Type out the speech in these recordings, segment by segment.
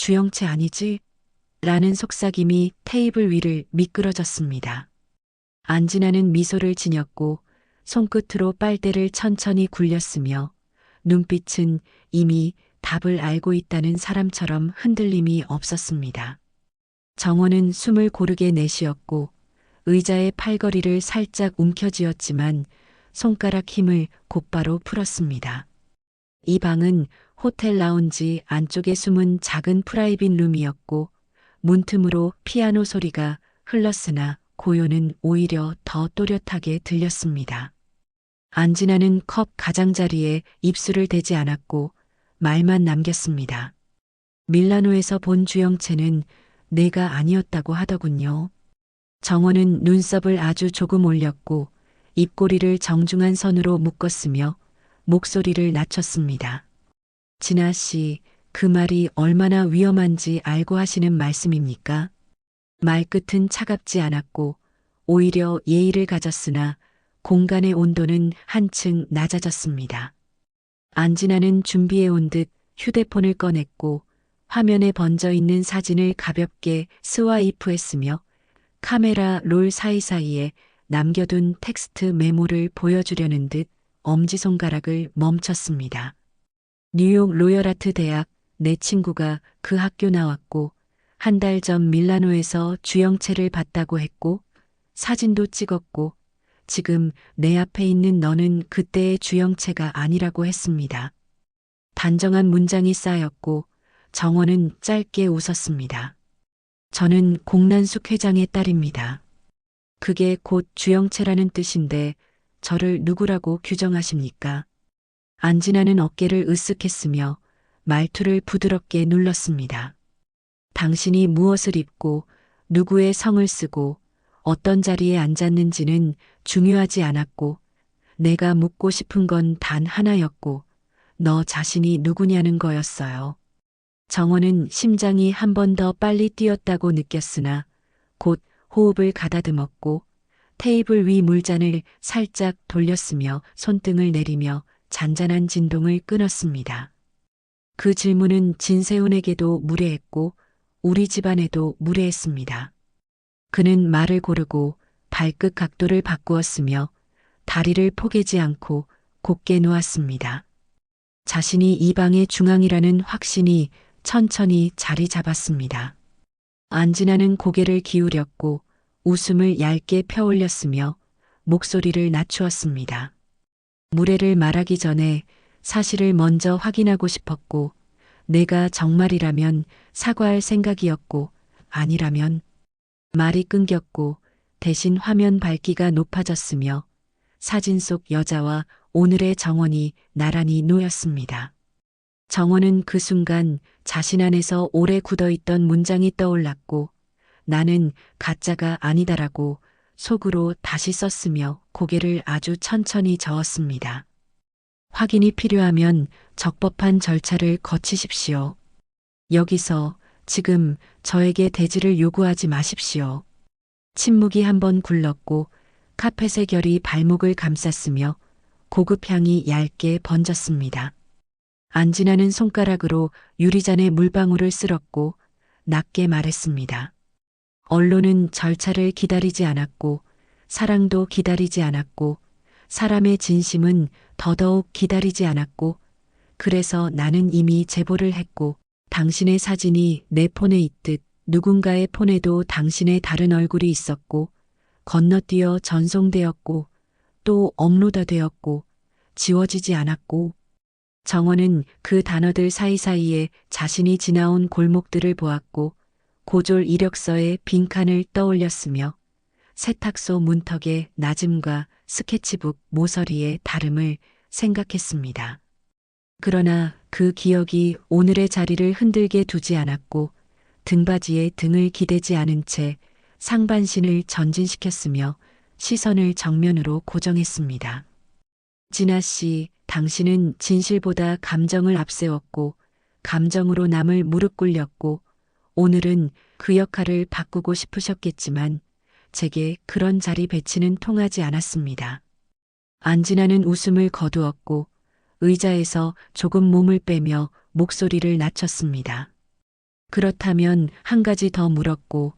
주영채 아니지? 라는 속삭임이 테이블 위를 미끄러졌습니다. 안진아는 미소를 지녔고 손끝으로 빨대를 천천히 굴렸으며 눈빛은 이미 답을 알고 있다는 사람처럼 흔들림이 없었습니다. 정원은 숨을 고르게 내쉬었고 의자의 팔걸이를 살짝 움켜쥐었지만 손가락 힘을 곧바로 풀었습니다. 이 방은 호텔 라운지 안쪽에 숨은 작은 프라이빗 룸이었고 문틈으로 피아노 소리가 흘렀으나 고요는 오히려 더 또렷하게 들렸습니다. 안진아는 컵 가장자리에 입술을 대지 않았고 말만 남겼습니다. 밀라노에서 본 주영채는 내가 아니었다고 하더군요. 정원은 눈썹을 아주 조금 올렸고 입꼬리를 정중한 선으로 묶었으며 목소리를 낮췄습니다. 진아 씨, 그 말이 얼마나 위험한지 알고 하시는 말씀입니까? 말끝은 차갑지 않았고 오히려 예의를 가졌으나 공간의 온도는 한층 낮아졌습니다. 안진아는 준비해온 듯 휴대폰을 꺼냈고 화면에 번져 있는 사진을 가볍게 스와이프했으며 카메라 롤 사이사이에 남겨둔 텍스트 메모를 보여주려는 듯 엄지손가락을 멈췄습니다. 뉴욕 로열아트 대학 내 친구가 그 학교 나왔고 한 달 전 밀라노에서 주영채를 봤다고 했고 사진도 찍었고 지금 내 앞에 있는 너는 그때의 주영채가 아니라고 했습니다. 단정한 문장이 쌓였고 정원은 짧게 웃었습니다. 저는 공란숙 회장의 딸입니다. 그게 곧 주영채라는 뜻인데 저를 누구라고 규정하십니까? 안진아는 어깨를 으쓱했으며 말투를 부드럽게 눌렀습니다. 당신이 무엇을 입고 누구의 성을 쓰고 어떤 자리에 앉았는지는 중요하지 않았고 내가 묻고 싶은 건 단 하나였고 너 자신이 누구냐는 거였어요. 정원은 심장이 한 번 더 빨리 뛰었다고 느꼈으나 곧 호흡을 가다듬었고 테이블 위 물잔을 살짝 돌렸으며 손등을 내리며 잔잔한 진동을 끊었습니다. 그 질문은 진세훈에게도 무례했고 우리 집안에도 무례했습니다. 그는 말을 고르고 발끝 각도를 바꾸었으며 다리를 포개지 않고 곧게 놓았습니다. 자신이 이 방의 중앙이라는 확신이 천천히 자리 잡았습니다. 안진아는 고개를 기울였고 웃음을 얇게 펴올렸으며 목소리를 낮추었습니다. 무례를 말하기 전에 사실을 먼저 확인하고 싶었고 내가 정말이라면 사과할 생각이었고 아니라면 말이 끊겼고 대신 화면 밝기가 높아졌으며 사진 속 여자와 오늘의 정원이 나란히 놓였습니다. 정원은 그 순간 자신 안에서 오래 굳어있던 문장이 떠올랐고 나는 가짜가 아니다라고 속으로 다시 썼으며 고개를 아주 천천히 저었습니다. 확인이 필요하면 적법한 절차를 거치십시오. 여기서 지금 저에게 대지를 요구하지 마십시오. 침묵이 한번 굴렀고 카펫의 결이 발목을 감쌌으며 고급 향이 얇게 번졌습니다. 안진아는 손가락으로 유리잔에 물방울을 쓸었고 낮게 말했습니다. 언론은 절차를 기다리지 않았고 사랑도 기다리지 않았고 사람의 진심은 더더욱 기다리지 않았고 그래서 나는 이미 제보를 했고 당신의 사진이 내 폰에 있듯 누군가의 폰에도 당신의 다른 얼굴이 있었고 건너뛰어 전송되었고 또 업로드되었고 지워지지 않았고 정원은 그 단어들 사이사이에 자신이 지나온 골목들을 보았고 고졸 이력서의 빈칸을 떠올렸으며 세탁소 문턱의 낮음과 스케치북 모서리의 다름을 생각했습니다. 그러나 그 기억이 오늘의 자리를 흔들게 두지 않았고 등받이에 등을 기대지 않은 채 상반신을 전진시켰으며 시선을 정면으로 고정했습니다. 진아 씨, 당신은 진실보다 감정을 앞세웠고 감정으로 남을 무릎 꿇렸고 오늘은 그 역할을 바꾸고 싶으셨겠지만 제게 그런 자리 배치는 통하지 않았습니다. 안진아는 웃음을 거두었고 의자에서 조금 몸을 빼며 목소리를 낮췄습니다. 그렇다면 한 가지 더 물었고,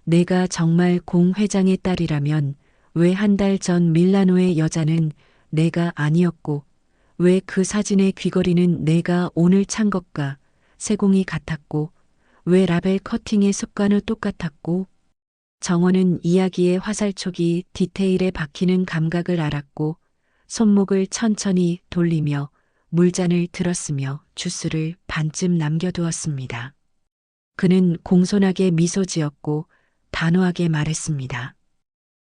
내가 정말 공 회장의 딸이라면 왜 한 달 전 밀라노의 여자는 내가 아니었고, 왜 그 사진의 귀걸이는 내가 오늘 찬 것과 세공이 같았고, 왜 라벨 커팅의 습관은 똑같았고, 정원은 이야기의 화살촉이 디테일에 박히는 감각을 알았고, 손목을 천천히 돌리며 물잔을 들었으며 주스를 반쯤 남겨두었습니다. 그는 공손하게 미소 지었고 단호하게 말했습니다.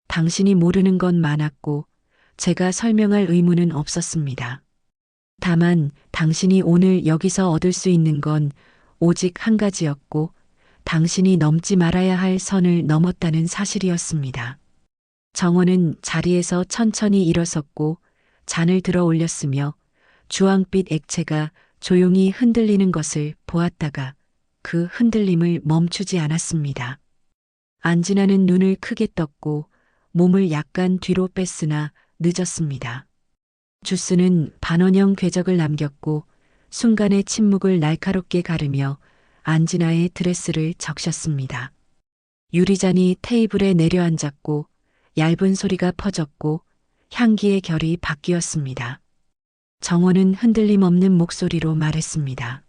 당신이 모르는 건 많았고 제가 설명할 의무는 없었습니다. 다만 당신이 오늘 여기서 얻을 수 있는 건 오직 한 가지였고 당신이 넘지 말아야 할 선을 넘었다는 사실이었습니다. 정원은 자리에서 천천히 일어섰고 잔을 들어 올렸으며 주황빛 액체가 조용히 흔들리는 것을 보았다가 그 흔들림을 멈추지 않았습니다. 안진아는 눈을 크게 떴고 몸을 약간 뒤로 뺐으나 늦었습니다. 주스는 반원형 궤적을 남겼고 순간의 침묵을 날카롭게 가르며 안진아의 드레스를 적셨습니다. 유리잔이 테이블에 내려앉았고 얇은 소리가 퍼졌고 향기의 결이 바뀌었습니다. 정원은 흔들림 없는 목소리로 말했습니다.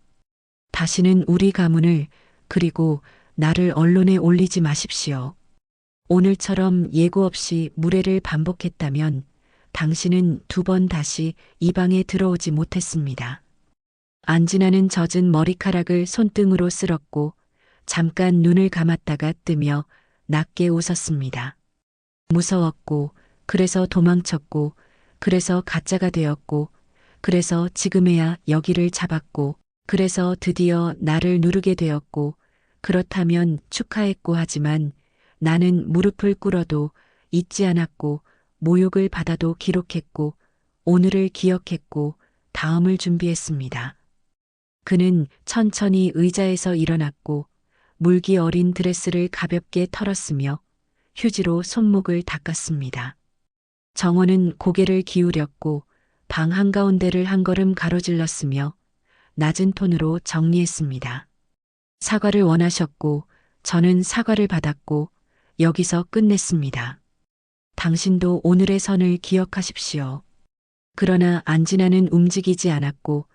다시는 우리 가문을 그리고 나를 언론에 올리지 마십시오. 오늘처럼 예고 없이 무례를 반복했다면 당신은 2번 다시 이 방에 들어오지 못했습니다. 안진아는 젖은 머리카락을 손등으로 쓸었고 잠깐 눈을 감았다가 뜨며 낮게 웃었습니다. 무서웠고 그래서 도망쳤고 그래서 가짜가 되었고 그래서 지금에야 여기를 잡았고 그래서 드디어 나를 누르게 되었고 그렇다면 축하했고 하지만 나는 무릎을 꿇어도 잊지 않았고 모욕을 받아도 기록했고 오늘을 기억했고 다음을 준비했습니다. 그는 천천히 의자에서 일어났고 물기 어린 드레스를 가볍게 털었으며 휴지로 손목을 닦았습니다. 정원은 고개를 기울였고 방 한가운데를 한 걸음 가로질렀으며 낮은 톤으로 정리했습니다. 사과를 원하셨고 저는 사과를 받았고 여기서 끝냈습니다. 당신도 오늘의 선을 기억하십시오. 그러나 안진아는 움직이지 않았고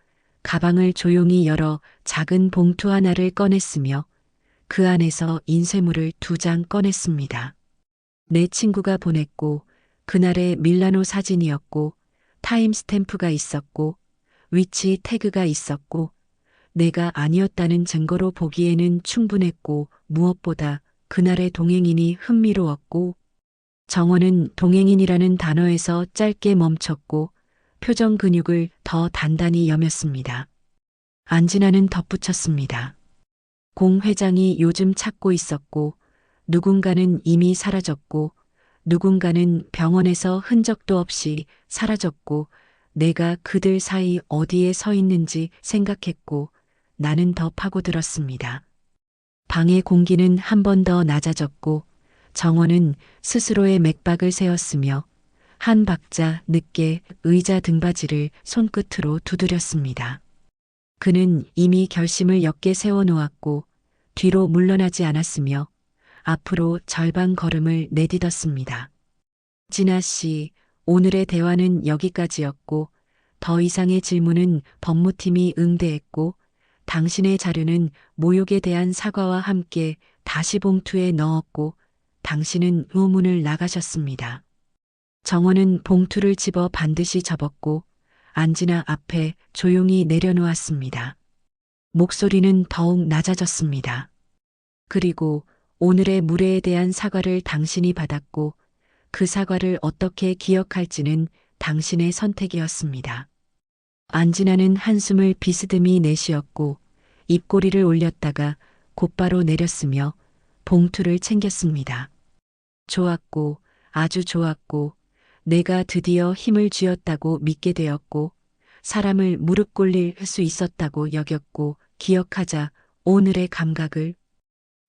가방을 조용히 열어 작은 봉투 하나를 꺼냈으며 그 안에서 인쇄물을 2장 꺼냈습니다. 내 친구가 보냈고 그날의 밀라노 사진이었고 타임 스탬프가 있었고 위치 태그가 있었고 내가 아니었다는 증거로 보기에는 충분했고 무엇보다 그날의 동행인이 흥미로웠고 정원은 동행인이라는 단어에서 짧게 멈췄고 표정 근육을 더 단단히 여몄습니다. 안진아는 덧붙였습니다. 공 회장이 요즘 찾고 있었고 누군가는 이미 사라졌고 누군가는 병원에서 흔적도 없이 사라졌고 내가 그들 사이 어디에 서 있는지 생각했고 나는 더 파고들었습니다. 방의 공기는 한 번 더 낮아졌고 정원은 스스로의 맥박을 세웠으며 한 박자 늦게 의자 등받이를 손끝으로 두드렸습니다. 그는 이미 결심을 옅게 세워놓았고 뒤로 물러나지 않았으며 앞으로 절반 걸음을 내딛었습니다. 진아 씨, 오늘의 대화는 여기까지였고 더 이상의 질문은 법무팀이 응대했고 당신의 자료는 모욕에 대한 사과와 함께 다시 봉투에 넣었고 당신은 의문을 나가셨습니다. 정원은 봉투를 집어 반드시 접었고 안진아 앞에 조용히 내려놓았습니다. 목소리는 더욱 낮아졌습니다. 그리고 오늘의 무례에 대한 사과를 당신이 받았고 그 사과를 어떻게 기억할지는 당신의 선택이었습니다. 안진아는 한숨을 비스듬히 내쉬었고 입꼬리를 올렸다가 곧바로 내렸으며 봉투를 챙겼습니다. 좋았고 아주 좋았고 내가 드디어 힘을 쥐었다고 믿게 되었고 사람을 무릎 꿇릴 수 있었다고 여겼고 기억하자 오늘의 감각을.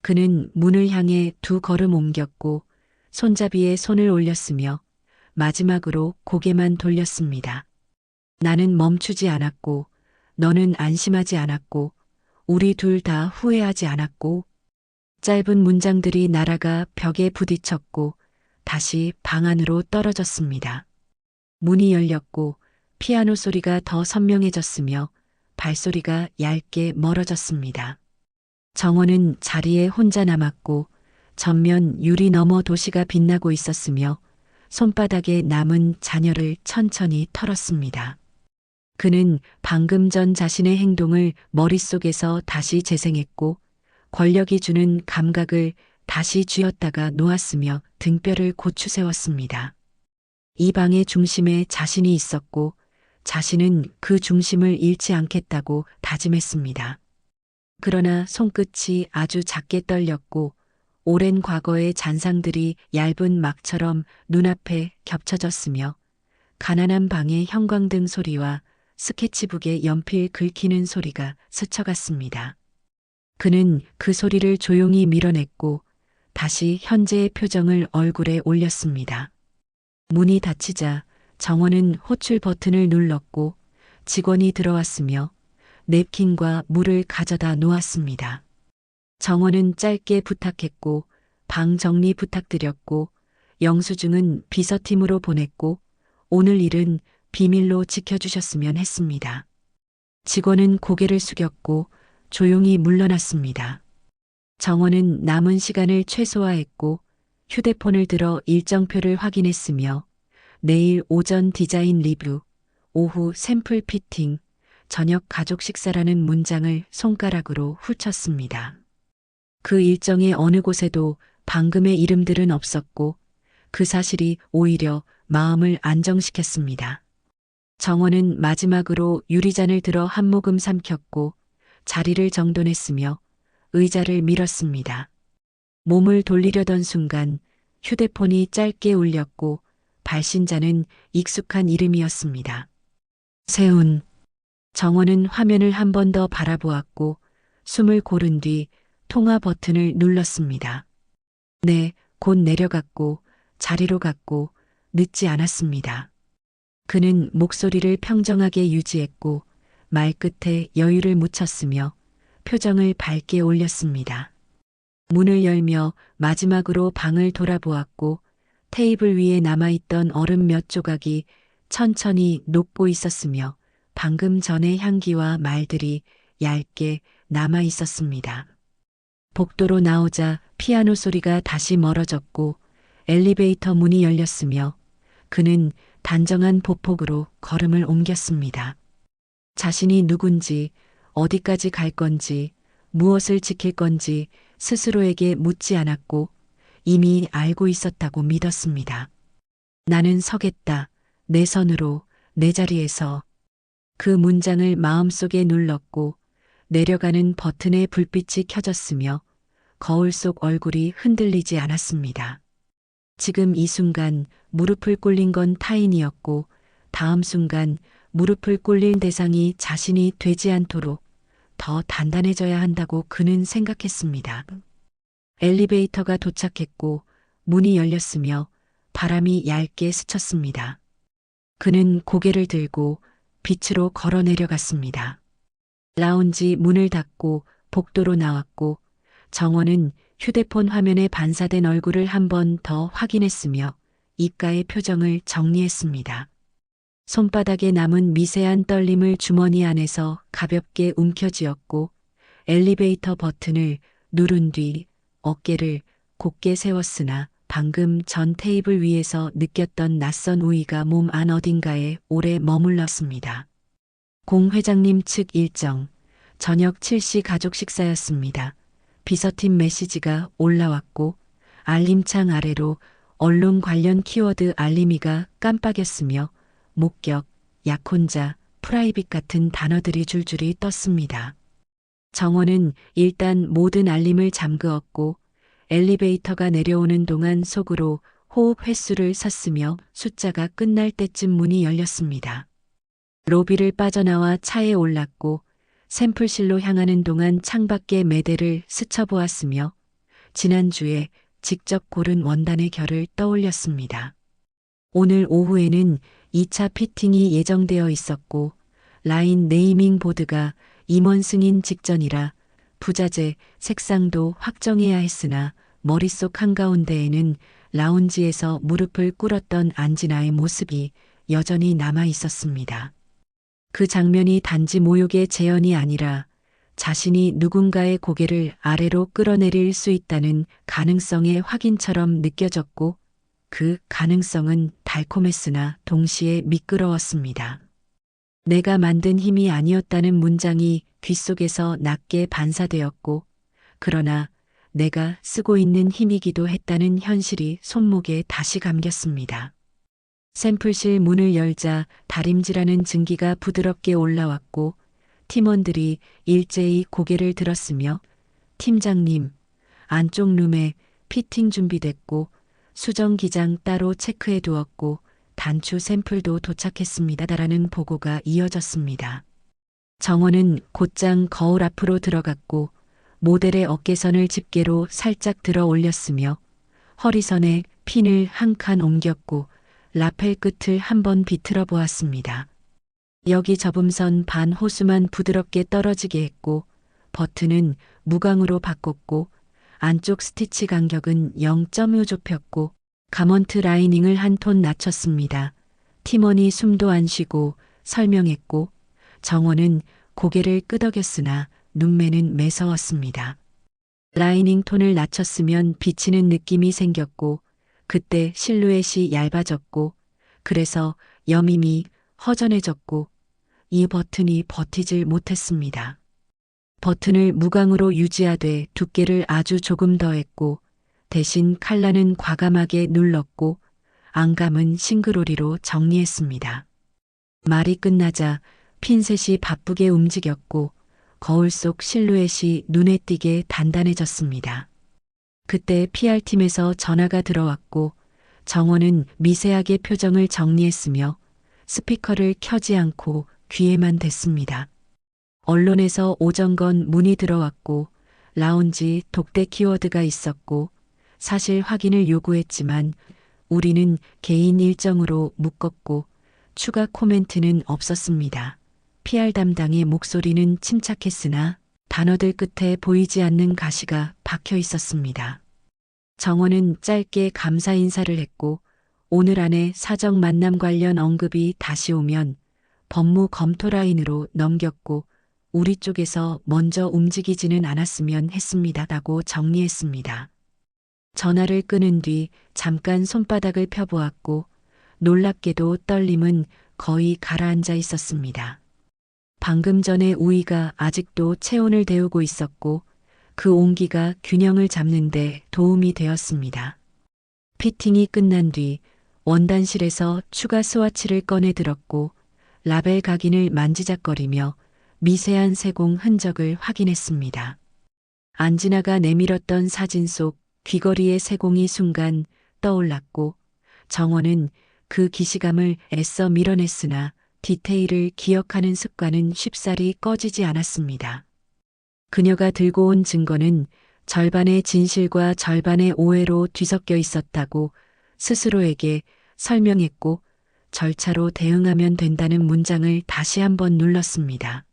그는 문을 향해 2걸음 옮겼고 손잡이에 손을 올렸으며 마지막으로 고개만 돌렸습니다. 나는 멈추지 않았고 너는 안심하지 않았고 우리 둘 다 후회하지 않았고 짧은 문장들이 날아가 벽에 부딪혔고 다시 방 안으로 떨어졌습니다. 문이 열렸고 피아노 소리가 더 선명해졌으며 발소리가 얇게 멀어졌습니다. 정원은 자리에 혼자 남았고 전면 유리 너머 도시가 빛나고 있었으며 손바닥에 남은 잔여를 천천히 털었습니다. 그는 방금 전 자신의 행동을 머릿속에서 다시 재생했고 권력이 주는 감각을 다시 쥐었다가 놓았으며 등뼈를 고추 세웠습니다. 이 방의 중심에 자신이 있었고 자신은 그 중심을 잃지 않겠다고 다짐했습니다. 그러나 손끝이 아주 작게 떨렸고 오랜 과거의 잔상들이 얇은 막처럼 눈앞에 겹쳐졌으며 가난한 방의 형광등 소리와 스케치북에 연필 긁히는 소리가 스쳐갔습니다. 그는 그 소리를 조용히 밀어냈고 다시 현재의 표정을 얼굴에 올렸습니다. 문이 닫히자 정원은 호출 버튼을 눌렀고 직원이 들어왔으며 냅킨과 물을 가져다 놓았습니다. 정원은 짧게 부탁했고 방 정리 부탁드렸고 영수증은 비서팀으로 보냈고 오늘 일은 비밀로 지켜주셨으면 했습니다. 직원은 고개를 숙였고 조용히 물러났습니다. 정원은 남은 시간을 최소화했고 휴대폰을 들어 일정표를 확인했으며 내일 오전 디자인 리뷰, 오후 샘플 피팅, 저녁 가족 식사라는 문장을 손가락으로 훑쳤습니다. 그 일정의 어느 곳에도 방금의 이름들은 없었고 그 사실이 오히려 마음을 안정시켰습니다. 정원은 마지막으로 유리잔을 들어 한 모금 삼켰고 자리를 정돈했으며 의자를 밀었습니다. 몸을 돌리려던 순간 휴대폰이 짧게 울렸고 발신자는 익숙한 이름이었습니다. 세운. 정원은 화면을 한 번 더 바라보았고 숨을 고른 뒤 통화 버튼을 눌렀습니다. 네, 곧 내려갔고 자리로 갔고 늦지 않았습니다. 그는 목소리를 평정하게 유지했고 말끝에 여유를 묻혔으며 표정을 밝게 올렸습니다. 문을 열며 마지막으로 방을 돌아보았고 테이블 위에 남아있던 얼음 몇 조각이 천천히 녹고 있었으며 방금 전의 향기와 말들이 얇게 남아 있었습니다. 복도로 나오자 피아노 소리가 다시 멀어졌고 엘리베이터 문이 열렸으며 그는 단정한 보폭으로 걸음을 옮겼습니다. 자신이 누군지, 어디까지 갈 건지, 무엇을 지킬 건지 스스로에게 묻지 않았고 이미 알고 있었다고 믿었습니다. 나는 서겠다. 내 선으로, 내 자리에서. 그 문장을 마음속에 눌렀고 내려가는 버튼의 불빛이 켜졌으며 거울 속 얼굴이 흔들리지 않았습니다. 지금 이 순간 무릎을 꿇린 건 타인이었고 다음 순간 무릎을 꿇릴 대상이 자신이 되지 않도록 더 단단해져야 한다고 그는 생각했습니다. 엘리베이터가 도착했고 문이 열렸으며 바람이 얇게 스쳤습니다. 그는 고개를 들고 빛으로 걸어 내려갔습니다. 라운지 문을 닫고 복도로 나왔고 정원은 휴대폰 화면에 반사된 얼굴을 한 번 더 확인했으며 입가의 표정을 정리했습니다. 손바닥에 남은 미세한 떨림을 주머니 안에서 가볍게 움켜쥐었고 엘리베이터 버튼을 누른 뒤 어깨를 곧게 세웠으나 방금 전 테이블 위에서 느꼈던 낯선 우위가 몸 안 어딘가에 오래 머물렀습니다. 공 회장님 측 일정, 저녁 7시 가족 식사였습니다. 비서팀 메시지가 올라왔고 알림창 아래로 언론 관련 키워드 알림이가 깜빡였으며 목격, 약혼자, 프라이빗 같은 단어들이 줄줄이 떴습니다. 정원은 일단 모든 알림을 잠그었고 엘리베이터가 내려오는 동안 속으로 호흡 횟수를 셌으며 숫자가 끝날 때쯤 문이 열렸습니다. 로비를 빠져나와 차에 올랐고 샘플실로 향하는 동안 창밖의 매대를 스쳐보았으며 지난주에 직접 고른 원단의 결을 떠올렸습니다. 오늘 오후에는 2차 피팅이 예정되어 있었고 라인 네이밍 보드가 임원 승인 직전이라 부자재 색상도 확정해야 했으나 머릿속 한가운데에는 라운지에서 무릎을 꿇었던 안진아의 모습이 여전히 남아 있었습니다. 그 장면이 단지 모욕의 재현이 아니라 자신이 누군가의 고개를 아래로 끌어내릴 수 있다는 가능성의 확인처럼 느껴졌고 그 가능성은 달콤했으나 동시에 미끄러웠습니다. 내가 만든 힘이 아니었다는 문장이 귓속에서 낮게 반사되었고 그러나 내가 쓰고 있는 힘이기도 했다는 현실이 손목에 다시 감겼습니다. 샘플실 문을 열자 다림질하는 증기가 부드럽게 올라왔고 팀원들이 일제히 고개를 들었으며 팀장님, 안쪽 룸에 피팅 준비됐고 수정 기장 따로 체크해 두었고 단추 샘플도 도착했습니다라는 보고가 이어졌습니다. 정원은 곧장 거울 앞으로 들어갔고 모델의 어깨선을 집게로 살짝 들어 올렸으며 허리선에 핀을 한 칸 옮겼고 라펠 끝을 한번 비틀어 보았습니다. 여기 접음선 반 호수만 부드럽게 떨어지게 했고 버튼은 무광으로 바꿨고 안쪽 스티치 간격은 0.5 좁혔고 가먼트 라이닝을 한 톤 낮췄습니다. 팀원이 숨도 안 쉬고 설명했고 정원은 고개를 끄덕였으나 눈매는 매서웠습니다. 라이닝 톤을 낮췄으면 비치는 느낌이 생겼고 그때 실루엣이 얇아졌고 그래서 여밈이 허전해졌고 이 버튼이 버티질 못했습니다. 버튼을 무광으로 유지하되 두께를 아주 조금 더했고 대신 칼라는 과감하게 눌렀고 앙감은 싱그로리로 정리했습니다. 말이 끝나자 핀셋이 바쁘게 움직였고 거울 속 실루엣이 눈에 띄게 단단해졌습니다. 그때 PR팀에서 전화가 들어왔고 정원은 미세하게 표정을 정리했으며 스피커를 켜지 않고 귀에만 댔습니다. 언론에서 오정건 문의 들어왔고 라운지 독대 키워드가 있었고 사실 확인을 요구했지만 우리는 개인 일정으로 묶었고 추가 코멘트는 없었습니다. PR 담당의 목소리는 침착했으나 단어들 끝에 보이지 않는 가시가 박혀 있었습니다. 정원은 짧게 감사 인사를 했고 오늘 안에 사적 만남 관련 언급이 다시 오면 법무 검토 라인으로 넘겼고 우리 쪽에서 먼저 움직이지는 않았으면 했습니다라고 정리했습니다. 전화를 끊은 뒤 잠깐 손바닥을 펴보았고 놀랍게도 떨림은 거의 가라앉아 있었습니다. 방금 전에 우위가 아직도 체온을 데우고 있었고 그 온기가 균형을 잡는데 도움이 되었습니다. 피팅이 끝난 뒤 원단실에서 추가 스와치를 꺼내 들었고 라벨 각인을 만지작거리며 미세한 세공 흔적을 확인했습니다. 안진아가 내밀었던 사진 속 귀걸이의 세공이 순간 떠올랐고 정원은 그 기시감을 애써 밀어냈으나 디테일을 기억하는 습관은 쉽사리 꺼지지 않았습니다. 그녀가 들고 온 증거는 절반의 진실과 절반의 오해로 뒤섞여 있었다고 스스로에게 설명했고 절차로 대응하면 된다는 문장을 다시 한번 눌렀습니다.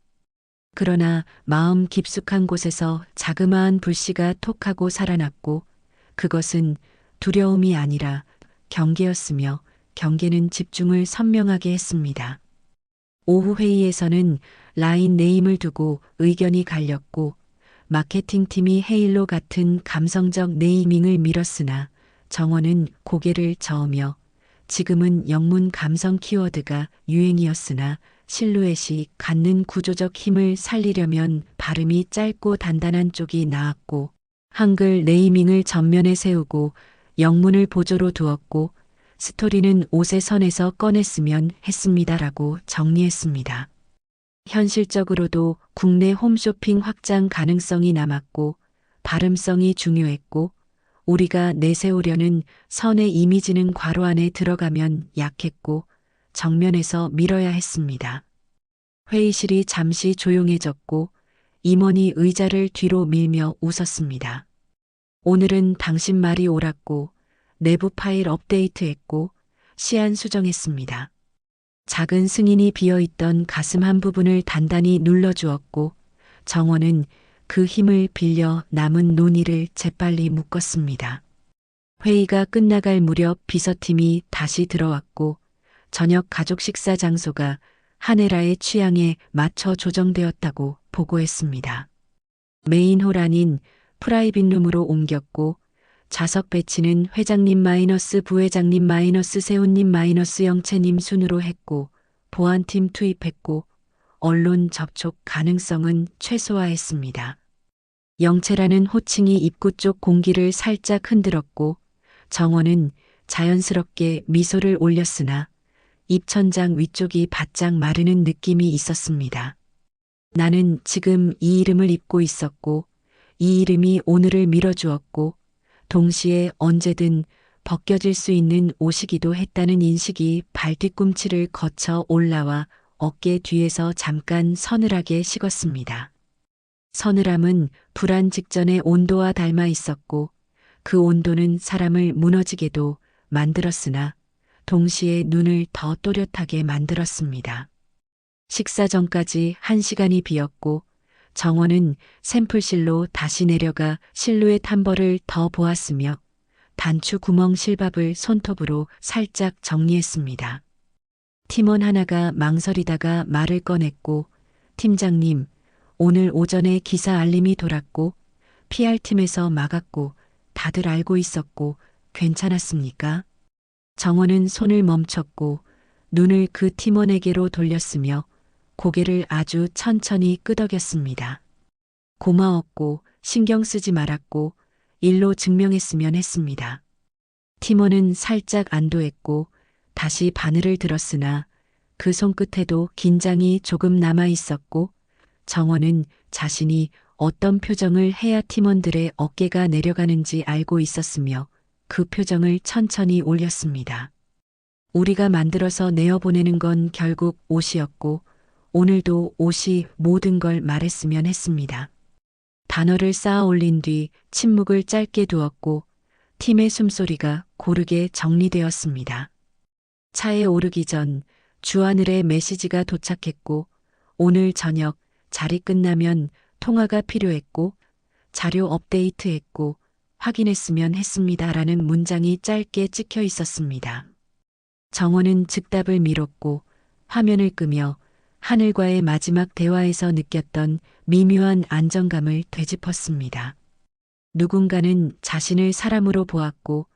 그러나 마음 깊숙한 곳에서 자그마한 불씨가 톡하고 살아났고 그것은 두려움이 아니라 경계였으며 경계는 집중을 선명하게 했습니다. 오후 회의에서는 라인 네임을 두고 의견이 갈렸고 마케팅팀이 헤일로 같은 감성적 네이밍을 밀었으나 정원은 고개를 저으며 지금은 영문 감성 키워드가 유행이었으나 실루엣이 갖는 구조적 힘을 살리려면 발음이 짧고 단단한 쪽이 나았고 한글 네이밍을 전면에 세우고 영문을 보조로 두었고 스토리는 옷의 선에서 꺼냈으면 했습니다라고 정리했습니다. 현실적으로도 국내 홈쇼핑 확장 가능성이 남았고 발음성이 중요했고 우리가 내세우려는 선의 이미지는 괄호 안에 들어가면 약했고 정면에서 밀어야 했습니다. 회의실이 잠시 조용해졌고 임원이 의자를 뒤로 밀며 웃었습니다. 오늘은 당신 말이 옳았고 내부 파일 업데이트했고 시안 수정했습니다. 작은 승인이 비어있던 가슴 한 부분을 단단히 눌러주었고 정원은 그 힘을 빌려 남은 논의를 재빨리 묶었습니다. 회의가 끝나갈 무렵 비서팀이 다시 들어왔고 저녁 가족 식사 장소가 하네라의 취향에 맞춰 조정되었다고 보고했습니다. 메인홀 아닌 프라이빗 룸으로 옮겼고 좌석 배치는 회장님 마이너스 부회장님 마이너스 세훈님 마이너스 영채님 순으로 했고 보안팀 투입했고 언론 접촉 가능성은 최소화했습니다. 영채라는 호칭이 입구 쪽 공기를 살짝 흔들었고 정원은 자연스럽게 미소를 올렸으나 입천장 위쪽이 바짝 마르는 느낌이 있었습니다. 나는 지금 이 이름을 입고 있었고 이 이름이 오늘을 밀어주었고 동시에 언제든 벗겨질 수 있는 옷이기도 했다는 인식이 발뒤꿈치를 거쳐 올라와 어깨 뒤에서 잠깐 서늘하게 식었습니다. 서늘함은 불안 직전의 온도와 닮아 있었고 그 온도는 사람을 무너지게도 만들었으나 동시에 눈을 더 또렷하게 만들었습니다. 식사 전까지 1시간이 비었고 정원은 샘플실로 다시 내려가 실루엣 한 벌을 더 보았으며 단추 구멍 실밥을 손톱으로 살짝 정리했습니다. 팀원 하나가 망설이다가 말을 꺼냈고 팀장님, 오늘 오전에 기사 알림이 돌았고 PR팀에서 막았고 다들 알고 있었고 괜찮았습니까? 정원은 손을 멈췄고 눈을 그 팀원에게로 돌렸으며 고개를 아주 천천히 끄덕였습니다. 고마웠고 신경 쓰지 말았고 일로 증명했으면 했습니다. 팀원은 살짝 안도했고 다시 바늘을 들었으나 그 손끝에도 긴장이 조금 남아 있었고 정원은 자신이 어떤 표정을 해야 팀원들의 어깨가 내려가는지 알고 있었으며 그 표정을 천천히 올렸습니다. 우리가 만들어서 내어보내는 건 결국 옷이었고 오늘도 옷이 모든 걸 말했으면 했습니다. 단어를 쌓아 올린 뒤 침묵을 짧게 두었고 팀의 숨소리가 고르게 정리되었습니다. 차에 오르기 전 주하늘의 메시지가 도착했고 오늘 저녁 자리 끝나면 통화가 필요했고 자료 업데이트했고 확인했으면 했습니다라는 문장이 짧게 찍혀 있었습니다. 정원은 즉답을 미뤘고 화면을 끄며 하늘과의 마지막 대화에서 느꼈던 미묘한 안정감을 되짚었습니다. 누군가는 자신을 사람으로 보았고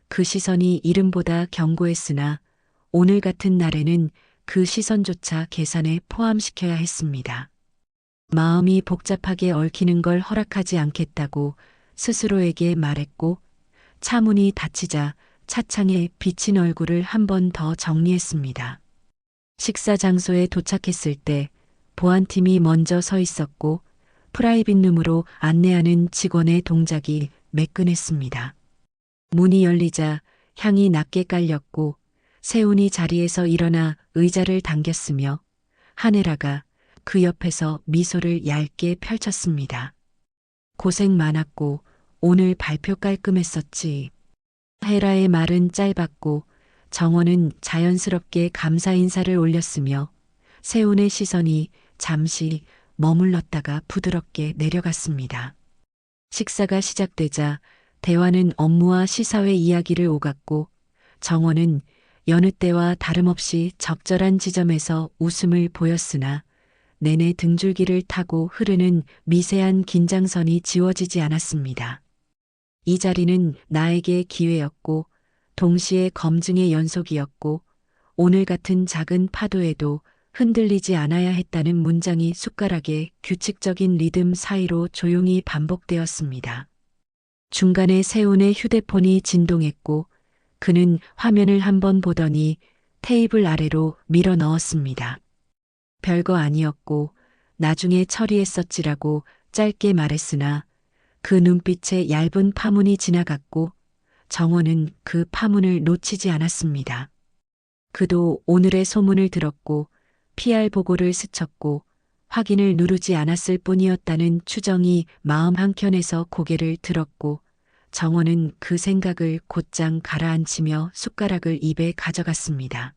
그 시선이 이름보다 견고했으나 오늘 같은 날에는 그 시선조차 계산에 포함시켜야 했습니다. 마음이 복잡하게 얽히는 걸 허락하지 않겠다고 스스로에게 말했고 차문이 닫히자 차창에 비친 얼굴을 한 번 더 정리했습니다. 식사 장소에 도착했을 때 보안팀이 먼저 서 있었고 프라이빗 룸으로 안내하는 직원의 동작이 매끈했습니다. 문이 열리자 향이 낮게 깔렸고 세훈이 자리에서 일어나 의자를 당겼으며 하네라가 그 옆에서 미소를 얇게 펼쳤습니다. 고생 많았고 오늘 발표 깔끔했었지. 헤라의 말은 짧았고 정원은 자연스럽게 감사 인사를 올렸으며 세훈의 시선이 잠시 머물렀다가 부드럽게 내려갔습니다. 식사가 시작되자 대화는 업무와 시사회 이야기를 오갔고 정원은 여느 때와 다름없이 적절한 지점에서 웃음을 보였으나 내내 등줄기를 타고 흐르는 미세한 긴장선이 지워지지 않았습니다. 이 자리는 나에게 기회였고 동시에 검증의 연속이었고 오늘 같은 작은 파도에도 흔들리지 않아야 했다는 문장이 숟가락의 규칙적인 리듬 사이로 조용히 반복되었습니다. 중간에 세훈의 휴대폰이 진동했고 그는 화면을 한번 보더니 테이블 아래로 밀어 넣었습니다. 별거 아니었고 나중에 처리했었지라고 짧게 말했으나 그 눈빛에 얇은 파문이 지나갔고 정원은 그 파문을 놓치지 않았습니다. 그도 오늘의 소문을 들었고 PR 보고를 스쳤고 확인을 누르지 않았을 뿐이었다는 추정이 마음 한켠에서 고개를 들었고 정원은 그 생각을 곧장 가라앉히며 숟가락을 입에 가져갔습니다.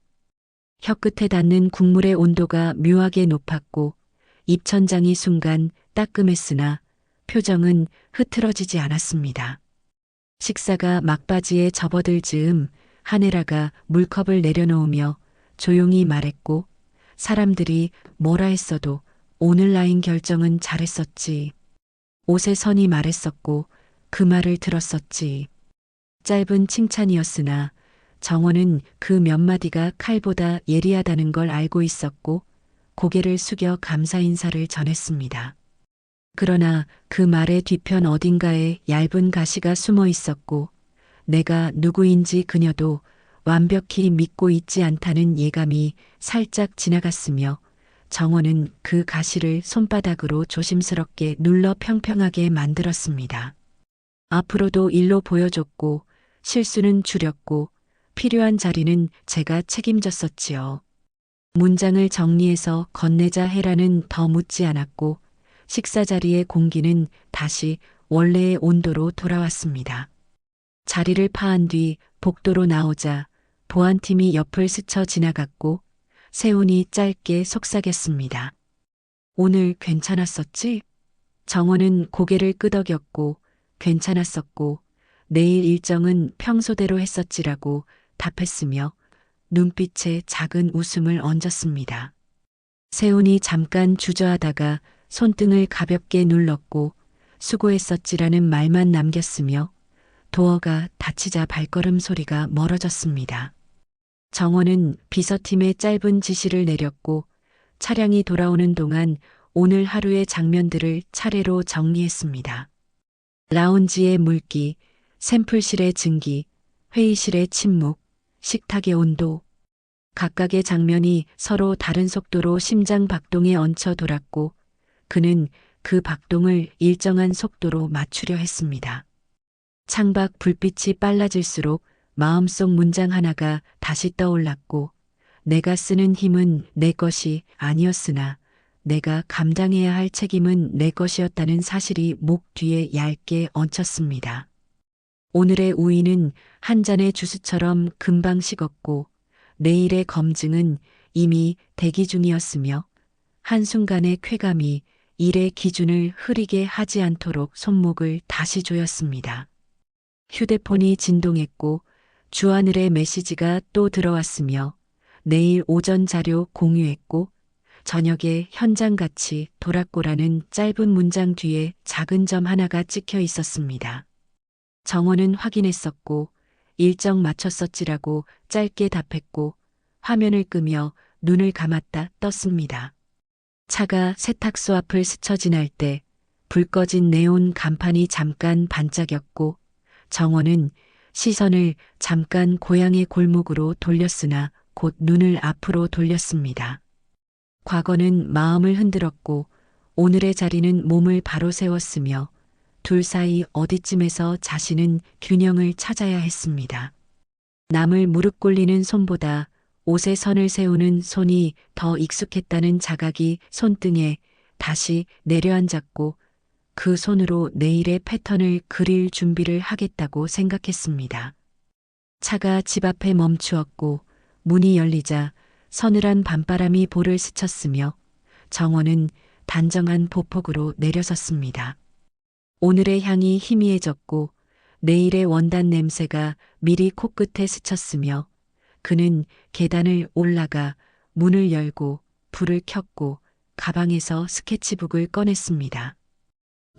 혀끝에 닿는 국물의 온도가 묘하게 높았고 입천장이 순간 따끔했으나 표정은 흐트러지지 않았습니다. 식사가 막바지에 접어들 즈음 하네라가 물컵을 내려놓으며 조용히 말했고, 사람들이 뭐라 했어도 오늘 나인 결정은 잘했었지. 옷의 선이 말했었고 그 말을 들었었지. 짧은 칭찬이었으나 정원은 그 몇 마디가 칼보다 예리하다는 걸 알고 있었고 고개를 숙여 감사 인사를 전했습니다. 그러나 그 말의 뒤편 어딘가에 얇은 가시가 숨어 있었고 내가 누구인지 그녀도 완벽히 믿고 있지 않다는 예감이 살짝 지나갔으며 정원은 그 가시를 손바닥으로 조심스럽게 눌러 평평하게 만들었습니다. 앞으로도 일로 보여줬고 실수는 줄였고 필요한 자리는 제가 책임졌었지요. 문장을 정리해서 건네자 헤라는 더 묻지 않았고 식사 자리의 공기는 다시 원래의 온도로 돌아왔습니다. 자리를 파한 뒤 복도로 나오자 보안팀이 옆을 스쳐 지나갔고 세훈이 짧게 속삭였습니다. 오늘 괜찮았었지? 정원은 고개를 끄덕였고 괜찮았었고 내일 일정은 평소대로 했었지라고 답했으며 눈빛에 작은 웃음을 얹었습니다. 세훈이 잠깐 주저하다가 손등을 가볍게 눌렀고 수고했었지라는 말만 남겼으며 도어가 닫히자 발걸음 소리가 멀어졌습니다. 정원은 비서팀에 짧은 지시를 내렸고 차량이 돌아오는 동안 오늘 하루의 장면들을 차례로 정리했습니다. 라운지의 물기, 샘플실의 증기, 회의실의 침묵, 식탁의 온도. 각각의 장면이 서로 다른 속도로 심장 박동에 얹혀 돌았고 그는 그 박동을 일정한 속도로 맞추려 했습니다. 창밖 불빛이 빨라질수록 마음속 문장 하나가 다시 떠올랐고 내가 쓰는 힘은 내 것이 아니었으나 내가 감당해야 할 책임은 내 것이었다는 사실이 목 뒤에 얇게 얹혔습니다. 오늘의 우위는 한 잔의 주스처럼 금방 식었고 내일의 검증은 이미 대기 중이었으며 한순간의 쾌감이 일의 기준을 흐리게 하지 않도록 손목을 다시 조였습니다. 휴대폰이 진동했고 주하늘의 메시지가 또 들어왔으며 내일 오전 자료 공유했고 저녁에 현장같이 돌았고라는 짧은 문장 뒤에 작은 점 하나가 찍혀 있었습니다. 정원은 확인했었고 일정 맞췄었지라고 짧게 답했고 화면을 끄며 눈을 감았다 떴습니다. 차가 세탁소 앞을 스쳐 지날 때 불 꺼진 네온 간판이 잠깐 반짝였고 정원은 시선을 잠깐 고향의 골목으로 돌렸으나 곧 눈을 앞으로 돌렸습니다. 과거는 마음을 흔들었고 오늘의 자리는 몸을 바로 세웠으며 둘 사이 어디쯤에서 자신은 균형을 찾아야 했습니다. 남을 무릎 꿇리는 손보다 옷에 선을 세우는 손이 더 익숙했다는 자각이 손등에 다시 내려앉았고 그 손으로 내일의 패턴을 그릴 준비를 하겠다고 생각했습니다. 차가 집 앞에 멈추었고 문이 열리자 서늘한 밤바람이 볼을 스쳤으며 정원은 단정한 보폭으로 내려섰습니다. 오늘의 향이 희미해졌고 내일의 원단 냄새가 미리 코끝에 스쳤으며 그는 계단을 올라가 문을 열고 불을 켰고 가방에서 스케치북을 꺼냈습니다.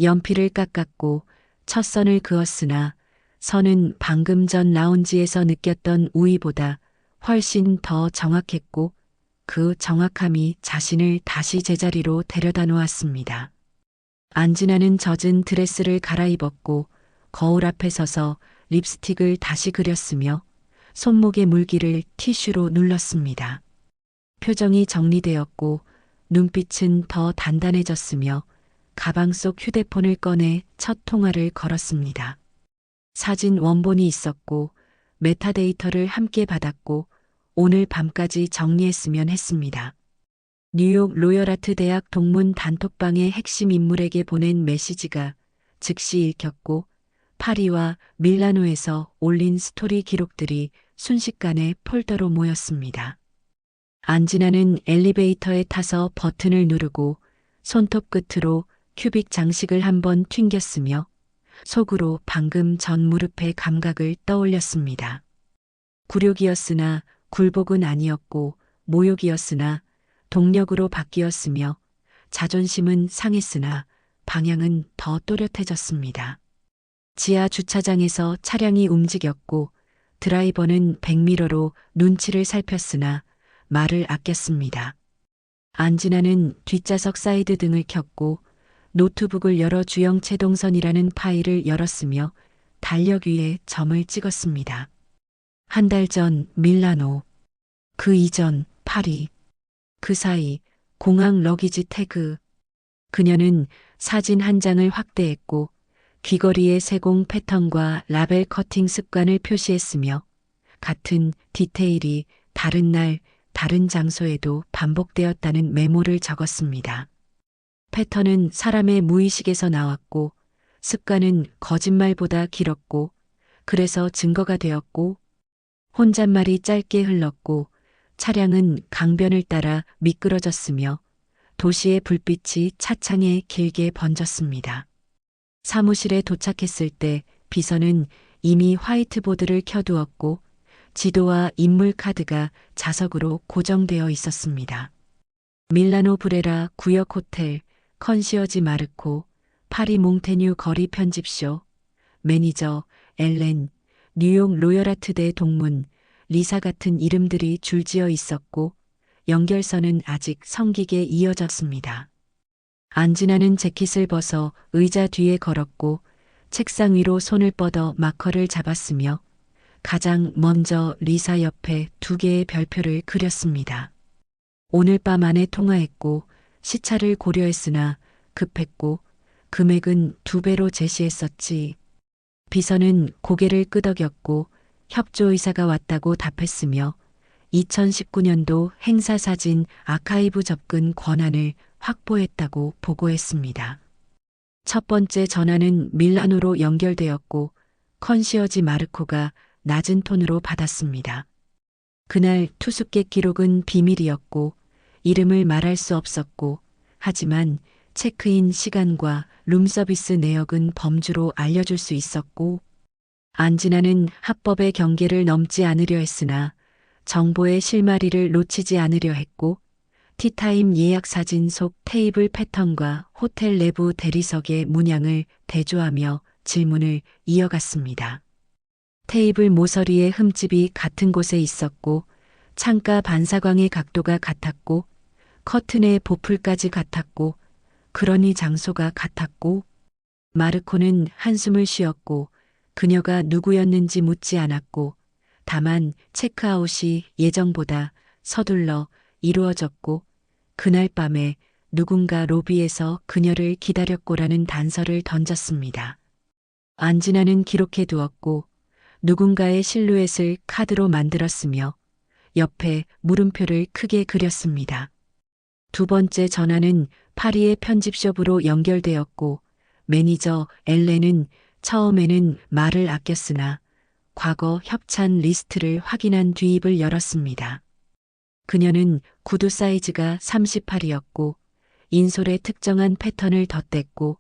연필을 깎았고 첫 선을 그었으나 선은 방금 전 라운지에서 느꼈던 우위보다 훨씬 더 정확했고 그 정확함이 자신을 다시 제자리로 데려다 놓았습니다. 안지나는 젖은 드레스를 갈아입었고 거울 앞에 서서 립스틱을 다시 그렸으며 손목의 물기를 티슈로 눌렀습니다. 표정이 정리되었고 눈빛은 더 단단해졌으며 가방 속 휴대폰을 꺼내 첫 통화를 걸었습니다. 사진 원본이 있었고 메타데이터를 함께 받았고 오늘 밤까지 정리했으면 했습니다. 뉴욕 로열아트 대학 동문 단톡방의 핵심 인물에게 보낸 메시지가 즉시 읽혔고 파리와 밀라노에서 올린 스토리 기록들이 순식간에 폴더로 모였습니다. 안지나는 엘리베이터에 타서 버튼을 누르고 손톱 끝으로 큐빅 장식을 한번 튕겼으며 속으로 방금 전 무릎의 감각을 떠올렸습니다. 굴욕이었으나 굴복은 아니었고 모욕이었으나 동력으로 바뀌었으며 자존심은 상했으나 방향은 더 또렷해졌습니다. 지하 주차장에서 차량이 움직였고 드라이버는 백미러로 눈치를 살폈으나 말을 아꼈습니다. 안진아는 뒷좌석 사이드 등을 켰고 노트북을 열어 주영 최동선이라는 파일을 열었으며 달력 위에 점을 찍었습니다. 한 달 전 밀라노, 그 이전 파리, 그 사이 공항 러기지 태그. 그녀는 사진 한 장을 확대했고 귀걸이의 세공 패턴과 라벨 커팅 습관을 표시했으며 같은 디테일이 다른 날, 다른 장소에도 반복되었다는 메모를 적었습니다. 패턴은 사람의 무의식에서 나왔고 습관은 거짓말보다 길었고 그래서 증거가 되었고 혼잣말이 짧게 흘렀고 차량은 강변을 따라 미끄러졌으며 도시의 불빛이 차창에 길게 번졌습니다. 사무실에 도착했을 때 비서는 이미 화이트보드를 켜두었고 지도와 인물 카드가 자석으로 고정되어 있었습니다. 밀라노 브레라 구역 호텔, 컨시어지 마르코, 파리 몽테뉴 거리 편집쇼, 매니저, 엘렌, 뉴욕 로열아트대 동문, 리사 같은 이름들이 줄지어 있었고 연결선은 아직 성기게 이어졌습니다. 안진아는 재킷을 벗어 의자 뒤에 걸었고 책상 위로 손을 뻗어 마커를 잡았으며 가장 먼저 리사 옆에 2개의 별표를 그렸습니다. 오늘 밤 안에 통화했고 시차를 고려했으나 급했고 금액은 2배로 제시했었지. 비서는 고개를 끄덕였고 협조의사가 왔다고 답했으며 2019년도 행사사진 아카이브 접근 권한을 확보했다고 보고했습니다. 첫 번째 전화는 밀라노로 연결되었고 컨시어지 마르코가 낮은 톤으로 받았습니다. 그날 투숙객 기록은 비밀이었고 이름을 말할 수 없었고 하지만 체크인 시간과 룸서비스 내역은 범주로 알려줄 수 있었고 안진아는 합법의 경계를 넘지 않으려 했으나 정보의 실마리를 놓치지 않으려 했고 티타임 예약 사진 속 테이블 패턴과 호텔 내부 대리석의 문양을 대조하며 질문을 이어갔습니다. 테이블 모서리의 흠집이 같은 곳에 있었고 창가 반사광의 각도가 같았고 커튼의 보풀까지 같았고 그러니 장소가 같았고 마르코는 한숨을 쉬었고 그녀가 누구였는지 묻지 않았고 다만 체크아웃이 예정보다 서둘러 이루어졌고 그날 밤에 누군가 로비에서 그녀를 기다렸고라는 단서를 던졌습니다. 안진아는 기록해 두었고 누군가의 실루엣을 카드로 만들었으며 옆에 물음표를 크게 그렸습니다. 두 번째 전화는 파리의 편집숍으로 연결되었고 매니저 엘렌은 처음에는 말을 아꼈으나 과거 협찬 리스트를 확인한 뒤 입을 열었습니다. 그녀는 구두 사이즈가 38이었고 인솔에 특정한 패턴을 덧댔고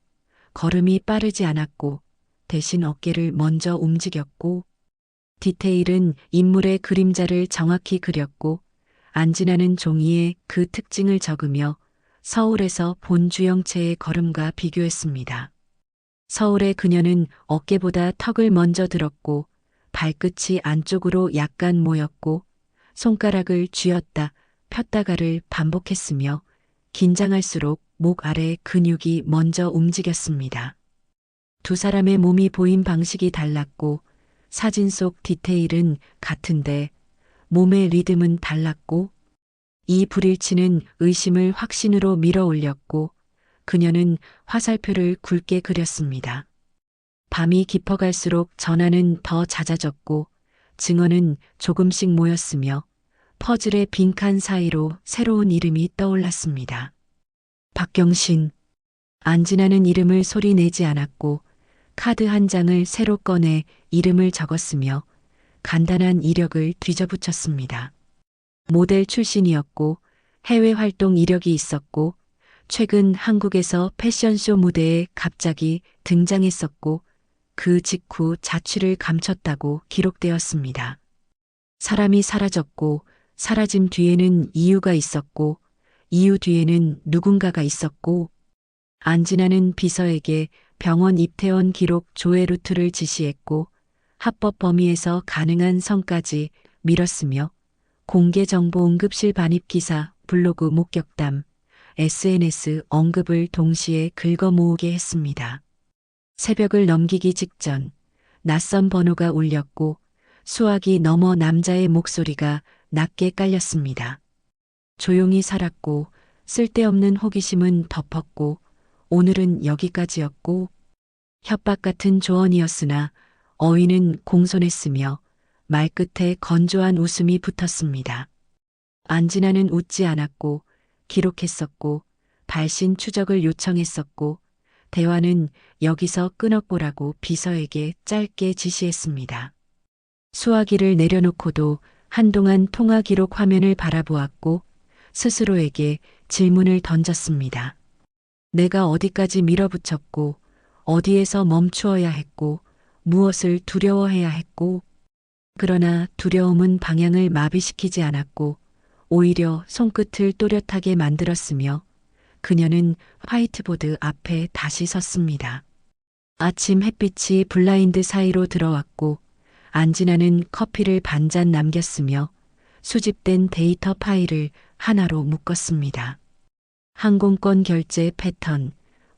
걸음이 빠르지 않았고 대신 어깨를 먼저 움직였고 디테일은 인물의 그림자를 정확히 그렸고 안진아는 종이에 그 특징을 적으며 서울에서 본 주영채의 걸음과 비교했습니다. 서울의 그녀는 어깨보다 턱을 먼저 들었고 발끝이 안쪽으로 약간 모였고 손가락을 쥐었다 폈다가를 반복했으며 긴장할수록 목 아래 근육이 먼저 움직였습니다. 두 사람의 몸이 보인 방식이 달랐고 사진 속 디테일은 같은데 몸의 리듬은 달랐고 이 불일치는 의심을 확신으로 밀어올렸고 그녀는 화살표를 굵게 그렸습니다. 밤이 깊어갈수록 전화는 더 잦아졌고 증언은 조금씩 모였으며 퍼즐의 빈칸 사이로 새로운 이름이 떠올랐습니다. 박경신. 안진아는 이름을 소리내지 않았고 카드 한 장을 새로 꺼내 이름을 적었으며 간단한 이력을 뒤져붙였습니다. 모델 출신이었고 해외 활동 이력이 있었고 최근 한국에서 패션쇼 무대에 갑자기 등장했었고 그 직후 자취를 감췄다고 기록되었습니다. 사람이 사라졌고 사라짐 뒤에는 이유가 있었고 이유 뒤에는 누군가가 있었고 안진아는 비서에게 병원 입퇴원 기록 조회 루트를 지시했고 합법 범위에서 가능한 선까지 밀었으며 공개정보 응급실 반입 기사, 블로그 목격담, SNS 언급을 동시에 긁어 모으게 했습니다. 새벽을 넘기기 직전 낯선 번호가 울렸고 수화기 너머 남자의 목소리가 낮게 깔렸습니다. 조용히 살았고 쓸데없는 호기심은 덮었고 오늘은 여기까지였고 협박 같은 조언이었으나 어휘는 공손했으며 말끝에 건조한 웃음이 붙었습니다. 안진아는 웃지 않았고 기록했었고 발신 추적을 요청했었고 대화는 여기서 끊어보라고 비서에게 짧게 지시했습니다. 수화기를 내려놓고도 한동안 통화 기록 화면을 바라보았고 스스로에게 질문을 던졌습니다. 내가 어디까지 밀어붙였고 어디에서 멈추어야 했고 무엇을 두려워해야 했고 그러나 두려움은 방향을 마비시키지 않았고 오히려 손끝을 또렷하게 만들었으며 그녀는 화이트보드 앞에 다시 섰습니다. 아침 햇빛이 블라인드 사이로 들어왔고 안진아는 커피를 반잔 남겼으며 수집된 데이터 파일을 하나로 묶었습니다. 항공권 결제 패턴,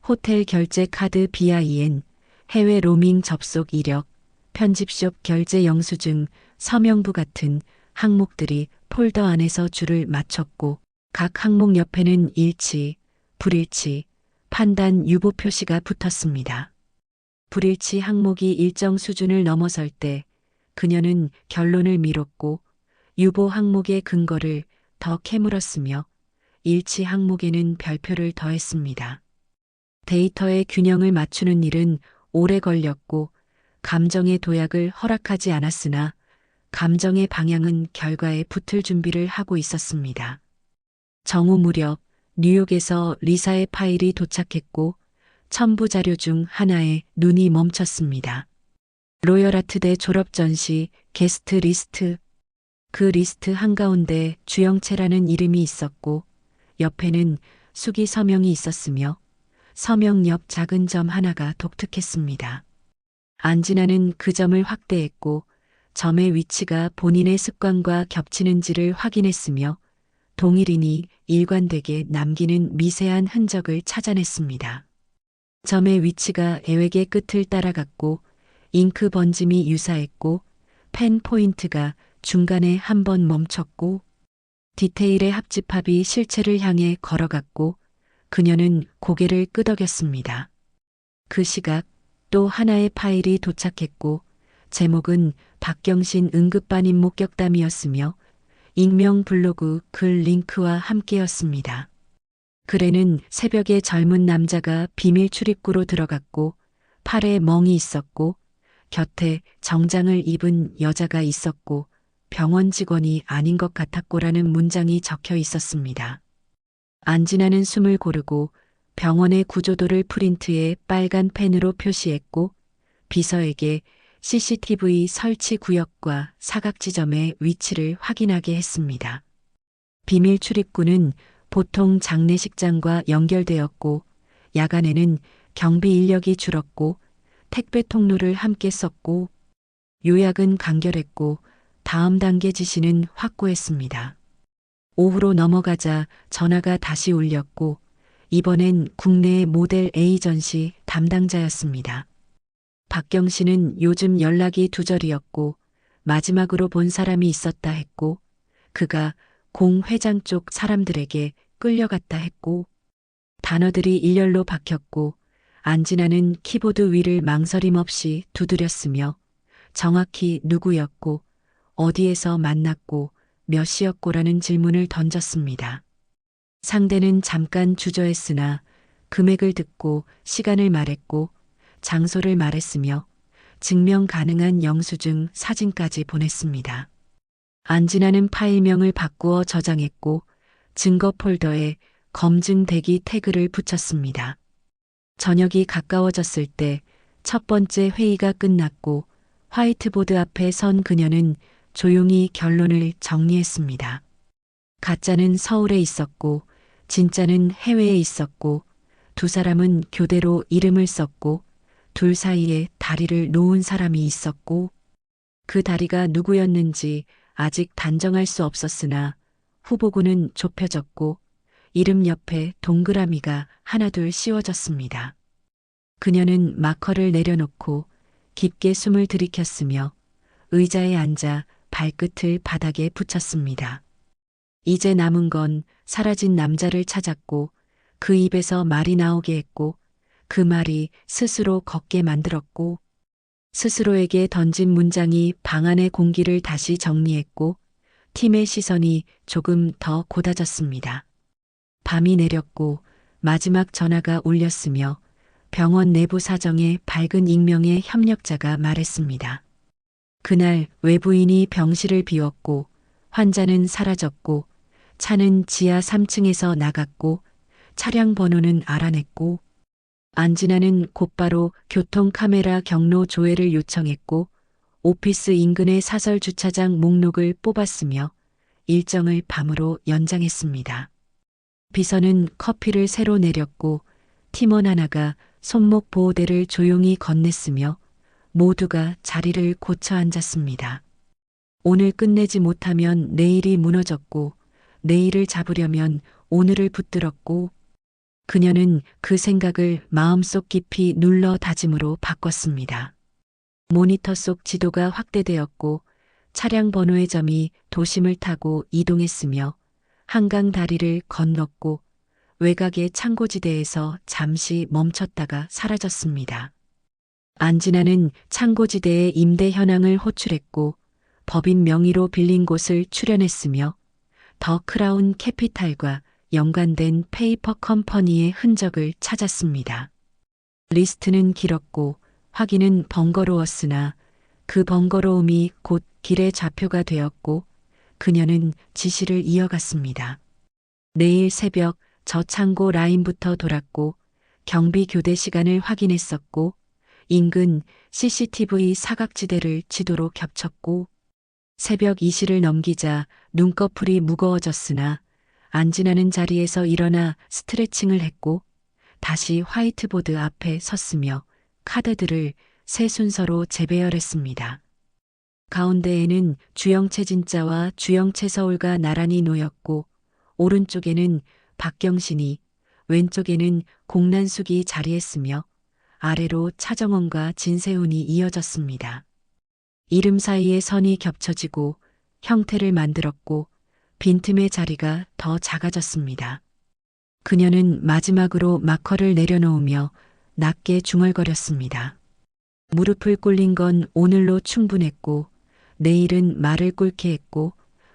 호텔 결제 카드 BIN, 해외 로밍 접속 이력, 편집숍 결제 영수증, 서명부 같은 항목들이 폴더 안에서 줄을 맞췄고 각 항목 옆에는 일치, 불일치, 판단 유보 표시가 붙었습니다. 불일치 항목이 일정 수준을 넘어설 때 그녀는 결론을 미뤘고 유보 항목의 근거를 더 캐물었으며 일치 항목에는 별표를 더했습니다. 데이터의 균형을 맞추는 일은 오래 걸렸고 감정의 도약을 허락하지 않았으나 감정의 방향은 결과에 붙을 준비를 하고 있었습니다. 정오 무렵 뉴욕에서 리사의 파일이 도착했고 첨부 자료 중 하나에 눈이 멈췄습니다. 로열아트대 졸업 전시 게스트 리스트. 그 리스트 한가운데 주영채라는 이름이 있었고 옆에는 수기 서명이 있었으며 서명 옆 작은 점 하나가 독특했습니다. 안진아는 그 점을 확대했고 점의 위치가 본인의 습관과 겹치는지를 확인했으며 동일인이 일관되게 남기는 미세한 흔적을 찾아냈습니다. 점의 위치가 애획의 끝을 따라갔고 잉크 번짐이 유사했고 펜 포인트가 중간에 한 번 멈췄고 디테일의 합집합이 실체를 향해 걸어갔고 그녀는 고개를 끄덕였습니다. 그 시각 또 하나의 파일이 도착했고 제목은 박경신 응급반입 목격담이었으며 익명 블로그 글 링크와 함께였습니다. 글에는 새벽에 젊은 남자가 비밀 출입구로 들어갔고 팔에 멍이 있었고 곁에 정장을 입은 여자가 있었고 병원 직원이 아닌 것 같았고라는 문장이 적혀 있었습니다. 안진아는 숨을 고르고 병원의 구조도를 프린트에 빨간 펜으로 표시했고 비서에게 CCTV 설치 구역과 사각 지점의 위치를 확인하게 했습니다. 비밀 출입구는 보통 장례식장과 연결되었고 야간에는 경비 인력이 줄었고 택배 통로를 함께 썼고 요약은 간결했고 다음 단계 지시는 확고했습니다. 오후로 넘어가자 전화가 다시 울렸고 이번엔 국내의 모델 에이전시 담당자였습니다. 박경신은 요즘 연락이 두절이었고 마지막으로 본 사람이 있었다 했고 그가 공 회장 쪽 사람들에게 끌려갔다 했고 단어들이 일렬로 박혔고 안진아는 키보드 위를 망설임 없이 두드렸으며 정확히 누구였고 어디에서 만났고 몇 시였고라는 질문을 던졌습니다. 상대는 잠깐 주저했으나 금액을 듣고 시간을 말했고 장소를 말했으며 증명 가능한 영수증 사진까지 보냈습니다. 안진아는 파일명을 바꾸어 저장했고 증거 폴더에 검증 대기 태그를 붙였습니다. 저녁이 가까워졌을 때 첫 번째 회의가 끝났고 화이트보드 앞에 선 그녀는 조용히 결론을 정리했습니다. 가짜는 서울에 있었고 진짜는 해외에 있었고 두 사람은 교대로 이름을 썼고 둘 사이에 다리를 놓은 사람이 있었고 그 다리가 누구였는지 아직 단정할 수 없었으나 후보군은 좁혀졌고 이름 옆에 동그라미가 하나둘 씌워졌습니다. 그녀는 마커를 내려놓고 깊게 숨을 들이켰으며 의자에 앉아 발끝을 바닥에 붙였습니다. 이제 남은 건 사라진 남자를 찾았고 그 입에서 말이 나오게 했고 그 말이 스스로 걷게 만들었고 스스로에게 던진 문장이 방 안의 공기를 다시 정리했고 팀의 시선이 조금 더 곧아졌습니다. 밤이 내렸고 마지막 전화가 울렸으며 병원 내부 사정에 밝은 익명의 협력자가 말했습니다. 그날 외부인이 병실을 비웠고 환자는 사라졌고 차는 지하 3층에서 나갔고 차량 번호는 알아냈고 안진아는 곧바로 교통카메라 경로 조회를 요청했고 오피스 인근의 사설 주차장 목록을 뽑았으며 일정을 밤으로 연장했습니다. 비서는 커피를 새로 내렸고 팀원 하나가 손목 보호대를 조용히 건넸으며 모두가 자리를 고쳐 앉았습니다. 오늘 끝내지 못하면 내일이 무너졌고 내일을 잡으려면 오늘을 붙들었고 그녀는 그 생각을 마음속 깊이 눌러 다짐으로 바꿨습니다. 모니터 속 지도가 확대되었고 차량 번호의 점이 도심을 타고 이동했으며 한강 다리를 건넜고 외곽의 창고지대에서 잠시 멈췄다가 사라졌습니다. 안진아는 창고지대의 임대 현황을 호출했고 법인 명의로 빌린 곳을 추련했으며 더 크라운 캐피탈과 연관된 페이퍼 컴퍼니의 흔적을 찾았습니다. 리스트는 길었고 확인은 번거로웠으나 그 번거로움이 곧 길의 좌표가 되었고 그녀는 지시를 이어갔습니다. 내일 새벽 저 창고 라인부터 돌았고 경비 교대 시간을 확인했었고 인근 CCTV 사각지대를 지도로 겹쳤고 새벽 2시를 넘기자 눈꺼풀이 무거워졌으나 안진아는 자리에서 일어나 스트레칭을 했고 다시 화이트보드 앞에 섰으며 카드들을 새 순서로 재배열했습니다. 가운데에는 주영채 진짜와 주영채 서울가 나란히 놓였고 오른쪽에는 박경신이 왼쪽에는 공란숙이 자리했으며 아래로 차정원과 진세훈이 이어졌습니다. 이름 사이에 선이 겹쳐지고 형태를 만들었고 빈틈의 자리가 더 작아졌습니다. 그녀는 마지막으로 마커를 내려놓으며 낮게 중얼거렸습니다. 무릎을 꿇린 건 오늘로 충분했고 내일은 말을 꿇게 했고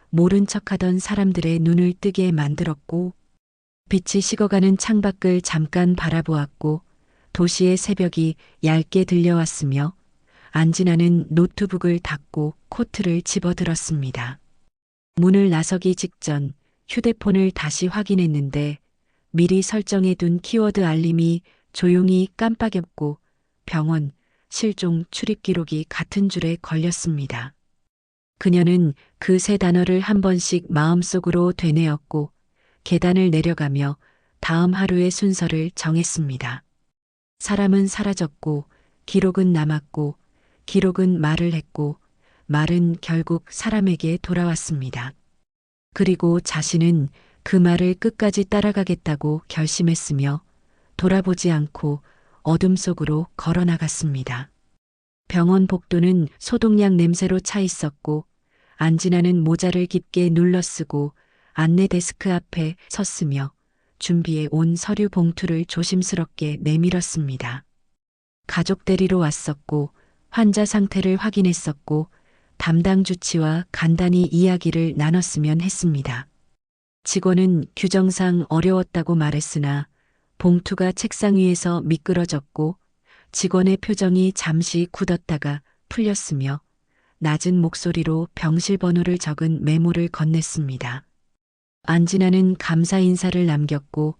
모른 척하던 사람들의 눈을 뜨게 만들었고 빛이 식어가는 창밖을 잠깐 바라보았고 도시의 새벽이 얇게 들려왔으며 안진아는 노트북을 닫고 코트를 집어들었습니다. 문을 나서기 직전 휴대폰을 다시 확인했는데 미리 설정해둔 키워드 알림이 조용히 깜빡였고 병원, 실종 출입 기록이 같은 줄에 걸렸습니다. 그녀는 그 세 단어를 한 번씩 마음속으로 되뇌었고 계단을 내려가며 다음 하루의 순서를 정했습니다. 사람은 사라졌고 기록은 남았고 기록은 말을 했고 말은 결국 사람에게 돌아왔습니다. 그리고 자신은 그 말을 끝까지 따라가겠다고 결심했으며 돌아보지 않고 어둠 속으로 걸어나갔습니다. 병원 복도는 소독약 냄새로 차 있었고 안진아는 모자를 깊게 눌러쓰고 안내 데스크 앞에 섰으며 준비해 온 서류 봉투를 조심스럽게 내밀었습니다. 가족 데리러 왔었고 환자 상태를 확인했었고 담당 주치와 간단히 이야기를 나눴으면 했습니다. 직원은 규정상 어려웠다고 말했으나 봉투가 책상 위에서 미끄러졌고 직원의 표정이 잠시 굳었다가 풀렸으며 낮은 목소리로 병실 번호를 적은 메모를 건넸습니다. 안진아는 감사 인사를 남겼고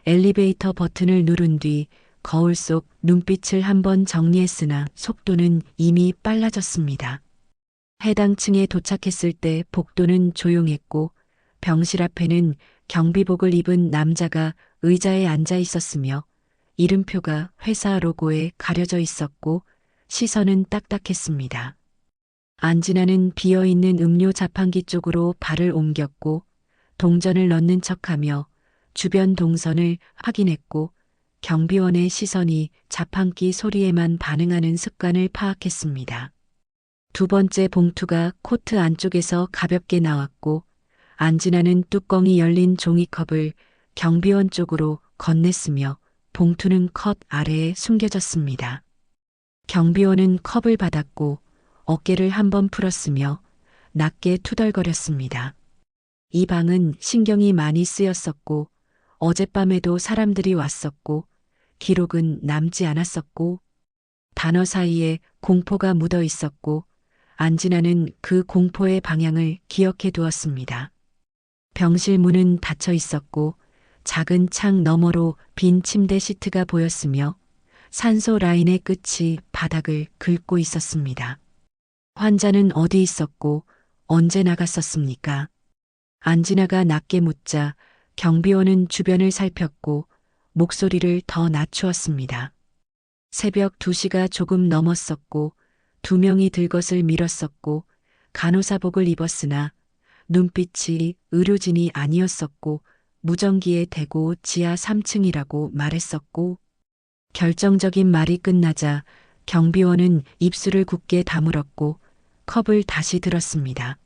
엘리베이터 버튼을 누른 뒤 거울 속 눈빛을 한번 정리했으나 속도는 이미 빨라졌습니다. 해당 층에 도착했을 때 복도는 조용했고 병실 앞에는 경비복을 입은 남자가 의자에 앉아 있었으며 이름표가 회사 로고에 가려져 있었고 시선은 딱딱했습니다. 안진아는 비어있는 음료 자판기 쪽으로 발을 옮겼고 동전을 넣는 척하며 주변 동선을 확인했고 경비원의 시선이 자판기 소리에만 반응하는 습관을 파악했습니다. 두 번째 봉투가 코트 안쪽에서 가볍게 나왔고 안진아는 뚜껑이 열린 종이컵을 경비원 쪽으로 건넸으며 봉투는 컷 아래에 숨겨졌습니다. 경비원은 컵을 받았고 어깨를 한번 풀었으며 낮게 투덜거렸습니다. 이 방은 신경이 많이 쓰였었고 어젯밤에도 사람들이 왔었고 기록은 남지 않았었고 단어 사이에 공포가 묻어 있었고 안진아는 그 공포의 방향을 기억해 두었습니다. 병실 문은 닫혀 있었고 작은 창 너머로 빈 침대 시트가 보였으며 산소 라인의 끝이 바닥을 긁고 있었습니다. 환자는 어디 있었고 언제 나갔었습니까? 안진아가 낮게 묻자 경비원은 주변을 살폈고 목소리를 더 낮추었습니다. 새벽 2시가 조금 넘었었고 2명이 들것을 밀었었고 간호사복을 입었으나 눈빛이 의료진이 아니었었고 무전기에 대고 지하 3층이라고 말했었고 결정적인 말이 끝나자 경비원은 입술을 굳게 다물었고 컵을 다시 들었습니다.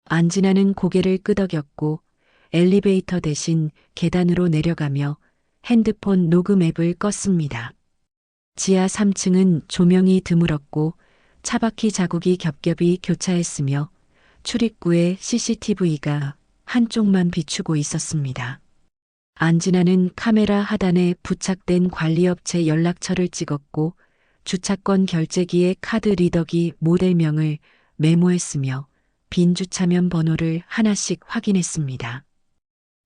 안진아는 고개를 끄덕였고 엘리베이터 대신 계단으로 내려가며 핸드폰 녹음 앱을 껐습니다. 지하 3층은 조명이 드물었고 차바퀴 자국이 겹겹이 교차했으며 출입구에 CCTV가 한쪽만 비추고 있었습니다. 안진아는 카메라 하단에 부착된 관리업체 연락처를 찍었고 주차권 결제기의 카드 리더기 모델명을 메모했으며 빈 주차면 번호를 하나씩 확인했습니다.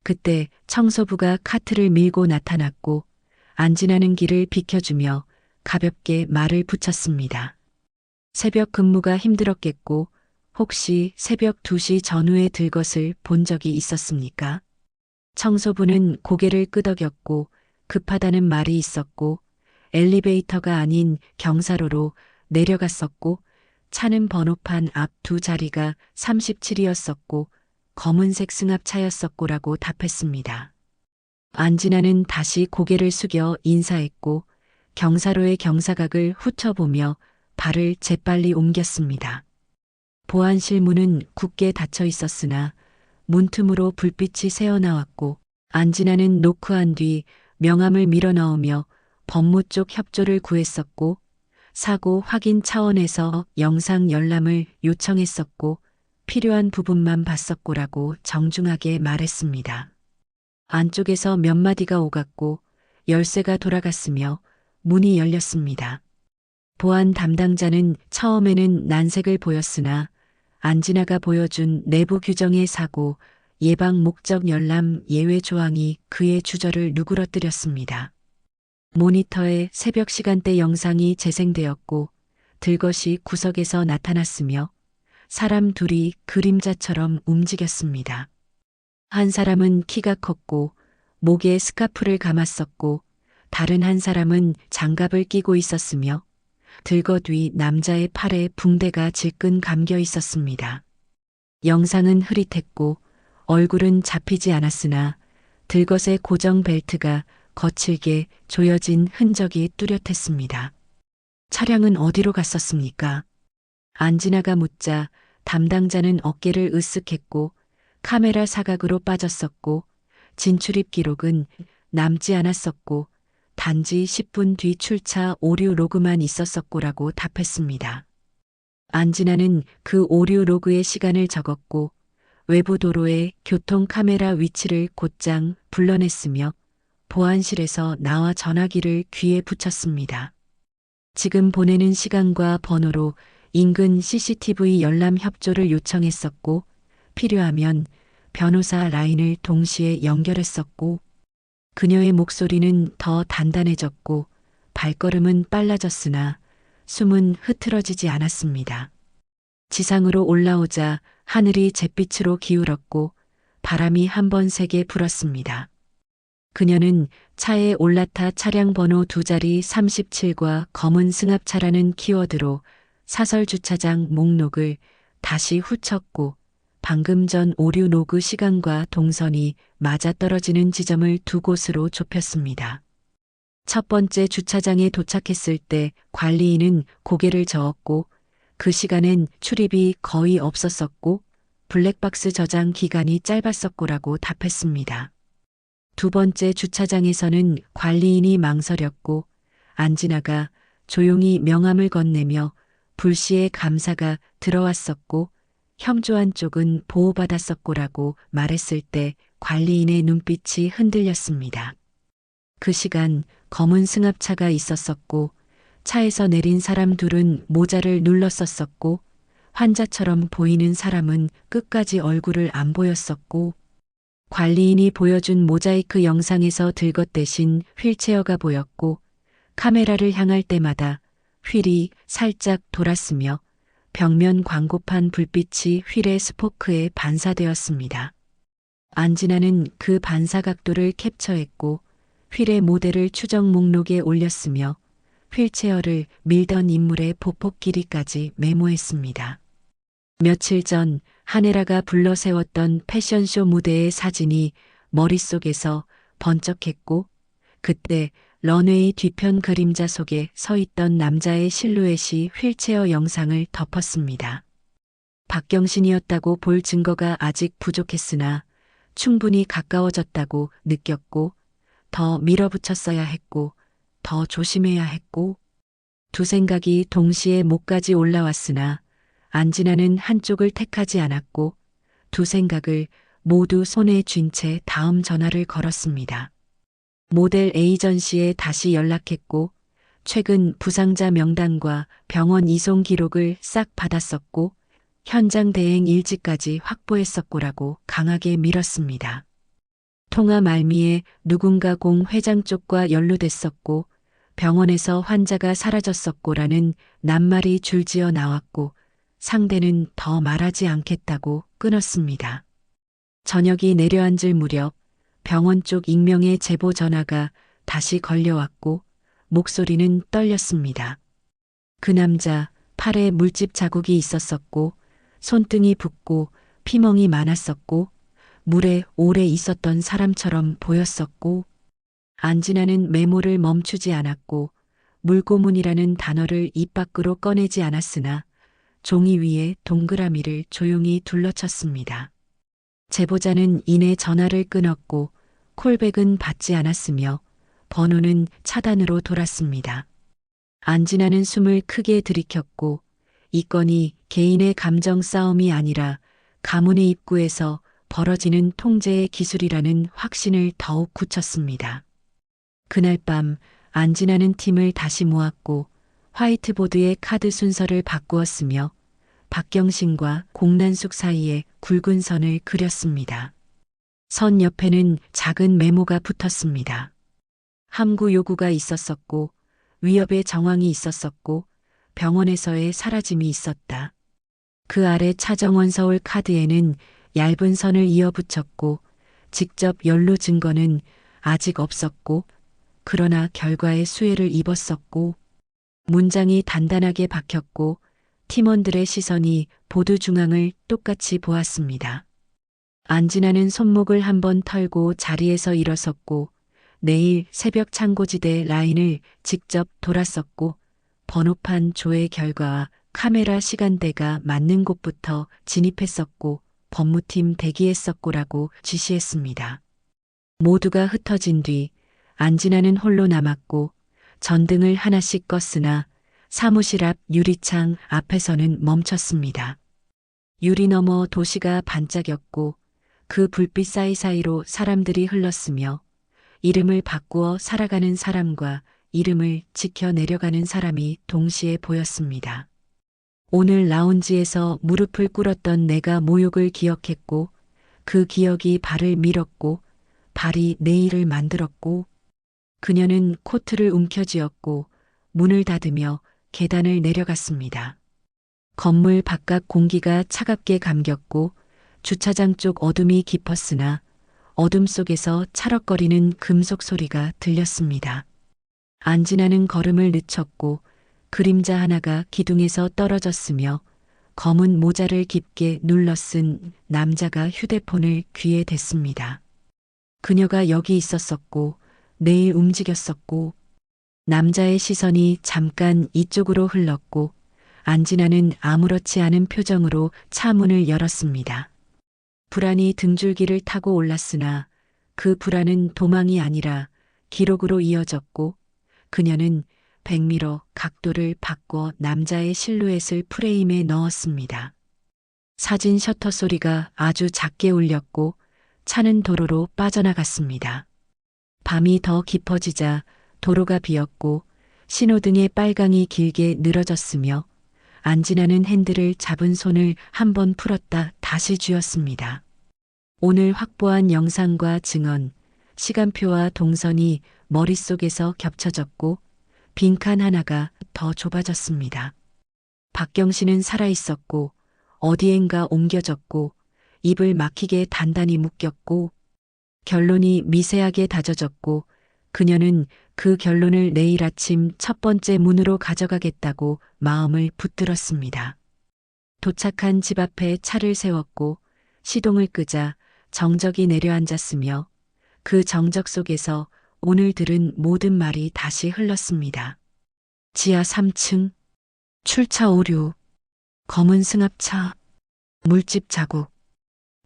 그때 청소부가 카트를 밀고 나타났고 안진아는 길을 비켜주며 가볍게 말을 붙였습니다. 새벽 근무가 힘들었겠고 혹시 새벽 2시 전후에 들것을 본 적이 있었습니까? 청소부는 고개를 끄덕였고 급하다는 말이 있었고 엘리베이터가 아닌 경사로로 내려갔었고 차는 번호판 앞 두 자리가 37이었었고 검은색 승합차였었고라고 답했습니다. 안진아는 다시 고개를 숙여 인사했고 경사로의 경사각을 훑어보며 발을 재빨리 옮겼습니다. 보안실 문은 굳게 닫혀 있었으나 문틈으로 불빛이 새어나왔고 안진아는 노크한 뒤 명함을 밀어넣으며 법무 쪽 협조를 구했었고 사고 확인 차원에서 영상 열람을 요청했었고 필요한 부분만 봤었고라고 정중하게 말했습니다. 안쪽에서 몇 마디가 오갔고 열쇠가 돌아갔으며 문이 열렸습니다. 보안 담당자는 처음에는 난색을 보였으나 안진아가 보여준 내부 규정의 사고 예방 목적 열람 예외 조항이 그의 주저를 누그러뜨렸습니다. 모니터에 새벽 시간대 영상이 재생되었고 들것이 구석에서 나타났으며 사람 둘이 그림자처럼 움직였습니다. 한 사람은 키가 컸고 목에 스카프를 감았었고 다른 한 사람은 장갑을 끼고 있었으며 들것 위 남자의 팔에 붕대가 질끈 감겨 있었습니다. 영상은 흐릿했고 얼굴은 잡히지 않았으나 들것의 고정 벨트가 거칠게 조여진 흔적이 뚜렷했습니다. 차량은 어디로 갔었습니까? 안진아가 묻자 담당자는 어깨를 으쓱했고 카메라 사각으로 빠졌었고 진출입 기록은 남지 않았었고 단지 10분 뒤 출차 오류 로그만 있었었고라고 답했습니다. 안진아는 그 오류 로그의 시간을 적었고 외부 도로의 교통 카메라 위치를 곧장 불러냈으며 보안실에서 나와 전화기를 귀에 붙였습니다. 지금 보내는 시간과 번호로 인근 CCTV 열람 협조를 요청했었고 필요하면 변호사 라인을 동시에 연결했었고, 그녀의 목소리는 더 단단해졌고, 발걸음은 빨라졌으나 숨은 흐트러지지 않았습니다. 지상으로 올라오자 하늘이 잿빛으로 기울었고 바람이 한 번 세게 불었습니다. 그녀는 차에 올라타 차량 번호 2자리 37과 검은 승합차라는 키워드로 사설 주차장 목록을 다시 후쳤고 방금 전 오류 로그 시간과 동선이 맞아떨어지는 지점을 두 곳으로 좁혔습니다. 첫 번째 주차장에 도착했을 때 관리인은 고개를 저었고 그 시간엔 출입이 거의 없었었고 블랙박스 저장 기간이 짧았었고라고 답했습니다. 두 번째 주차장에서는 관리인이 망설였고 안진아가 조용히 명함을 건네며 불시에 감사가 들어왔었고 형조한 쪽은 보호받았었고라고 말했을 때 관리인의 눈빛이 흔들렸습니다. 그 시간 검은 승합차가 있었었고 차에서 내린 사람 둘은 모자를 눌렀었었고 환자처럼 보이는 사람은 끝까지 얼굴을 안 보였었고 관리인이 보여준 모자이크 영상에서 들것대신 휠체어가 보였고 카메라를 향할 때마다 휠이 살짝 돌았으며 벽면 광고판 불빛이 휠의 스포크에 반사되었습니다. 안진아는 그 반사 각도를 캡처했고 휠의 모델을 추적 목록에 올렸으며 휠체어를 밀던 인물의 보폭 길이까지 메모했습니다. 며칠 전 한혜라가 불러세웠던 패션쇼 무대의 사진이 머릿속에서 번쩍했고 그때 런웨이 뒤편 그림자 속에 서 있던 남자의 실루엣이 휠체어 영상을 덮었습니다. 박경신이었다고 볼 증거가 아직 부족했으나 충분히 가까워졌다고 느꼈고 더 밀어붙였어야 했고 더 조심해야 했고 두 생각이 동시에 목까지 올라왔으나 안진아는 한쪽을 택하지 않았고 두 생각을 모두 손에 쥔 채 다음 전화를 걸었습니다. 모델 에이전시에 다시 연락했고 최근 부상자 명단과 병원 이송 기록을 싹 받았었고 현장 대행 일지까지 확보했었고라고 강하게 밀었습니다. 통화 말미에 누군가 공 회장 쪽과 연루됐었고 병원에서 환자가 사라졌었고라는 낱말이 줄지어 나왔고 상대는 더 말하지 않겠다고 끊었습니다. 저녁이 내려앉을 무렵 병원 쪽 익명의 제보 전화가 다시 걸려왔고 목소리는 떨렸습니다. 그 남자 팔에 물집 자국이 있었었고 손등이 붓고 피멍이 많았었고 물에 오래 있었던 사람처럼 보였었고 안진아는 메모를 멈추지 않았고 물고문이라는 단어를 입 밖으로 꺼내지 않았으나 종이 위에 동그라미를 조용히 둘러쳤습니다. 제보자는 이내 전화를 끊었고 콜백은 받지 않았으며 번호는 차단으로 돌았습니다. 안진아는 숨을 크게 들이켰고 이 건이 개인의 감정 싸움이 아니라 가문의 입구에서 벌어지는 통제의 기술이라는 확신을 더욱 굳혔습니다. 그날 밤 안진아는 팀을 다시 모았고 화이트보드에 카드 순서를 바꾸었으며 박경신과 공난숙 사이에 굵은 선을 그렸습니다. 선 옆에는 작은 메모가 붙었습니다. 함구 요구가 있었었고 위협의 정황이 있었었고 병원에서의 사라짐이 있었다. 그 아래 차정원 서울 카드에는 얇은 선을 이어붙였고 직접 연루 증거는 아직 없었고 그러나 결과에 수혜를 입었었고 문장이 단단하게 박혔고 팀원들의 시선이 보드 중앙을 똑같이 보았습니다. 안진아는 손목을 한번 털고 자리에서 일어섰고 내일 새벽 창고지대 라인을 직접 돌았었고 번호판 조회 결과와 카메라 시간대가 맞는 곳부터 진입했었고 법무팀 대기했었고라고 지시했습니다. 모두가 흩어진 뒤 안진아는 홀로 남았고 전등을 하나씩 껐으나 사무실 앞 유리창 앞에서는 멈췄습니다. 유리 너머 도시가 반짝였고 그 불빛 사이사이로 사람들이 흘렀으며 이름을 바꾸어 살아가는 사람과 이름을 지켜 내려가는 사람이 동시에 보였습니다. 오늘 라운지에서 무릎을 꿇었던 내가 모욕을 기억했고 그 기억이 발을 밀었고 발이 내일을 만들었고 그녀는 코트를 움켜쥐었고 문을 닫으며 계단을 내려갔습니다. 건물 바깥 공기가 차갑게 감겼고 주차장 쪽 어둠이 깊었으나 어둠 속에서 찰럭거리는 금속 소리가 들렸습니다. 안지나는 걸음을 늦췄고 그림자 하나가 기둥에서 떨어졌으며 검은 모자를 깊게 눌러 쓴 남자가 휴대폰을 귀에 댔습니다. 그녀가 여기 있었었고 내일 움직였었고 남자의 시선이 잠깐 이쪽으로 흘렀고 안지나는 아무렇지 않은 표정으로 차 문을 열었습니다. 불안이 등줄기를 타고 올랐으나 그 불안은 도망이 아니라 기록으로 이어졌고 그녀는 백미러 각도를 바꿔 남자의 실루엣을 프레임에 넣었습니다. 사진 셔터 소리가 아주 작게 울렸고 차는 도로로 빠져나갔습니다. 밤이 더 깊어지자 도로가 비었고 신호등의 빨강이 길게 늘어졌으며 안지나는 핸들을 잡은 손을 한 번 풀었다 다시 쥐었습니다. 오늘 확보한 영상과 증언, 시간표와 동선이 머릿속에서 겹쳐졌고 빈칸 하나가 더 좁아졌습니다. 박경신은 살아있었고 어디엔가 옮겨졌고 입을 막히게 단단히 묶였고 결론이 미세하게 다져졌고 그녀는 그 결론을 내일 아침 첫 번째 문으로 가져가겠다고 마음을 붙들었습니다. 도착한 집 앞에 차를 세웠고 시동을 끄자 정적이 내려앉았으며 그 정적 속에서 오늘 들은 모든 말이 다시 흘렀습니다. 지하 3층, 출차 오류, 검은 승합차, 물집 자국.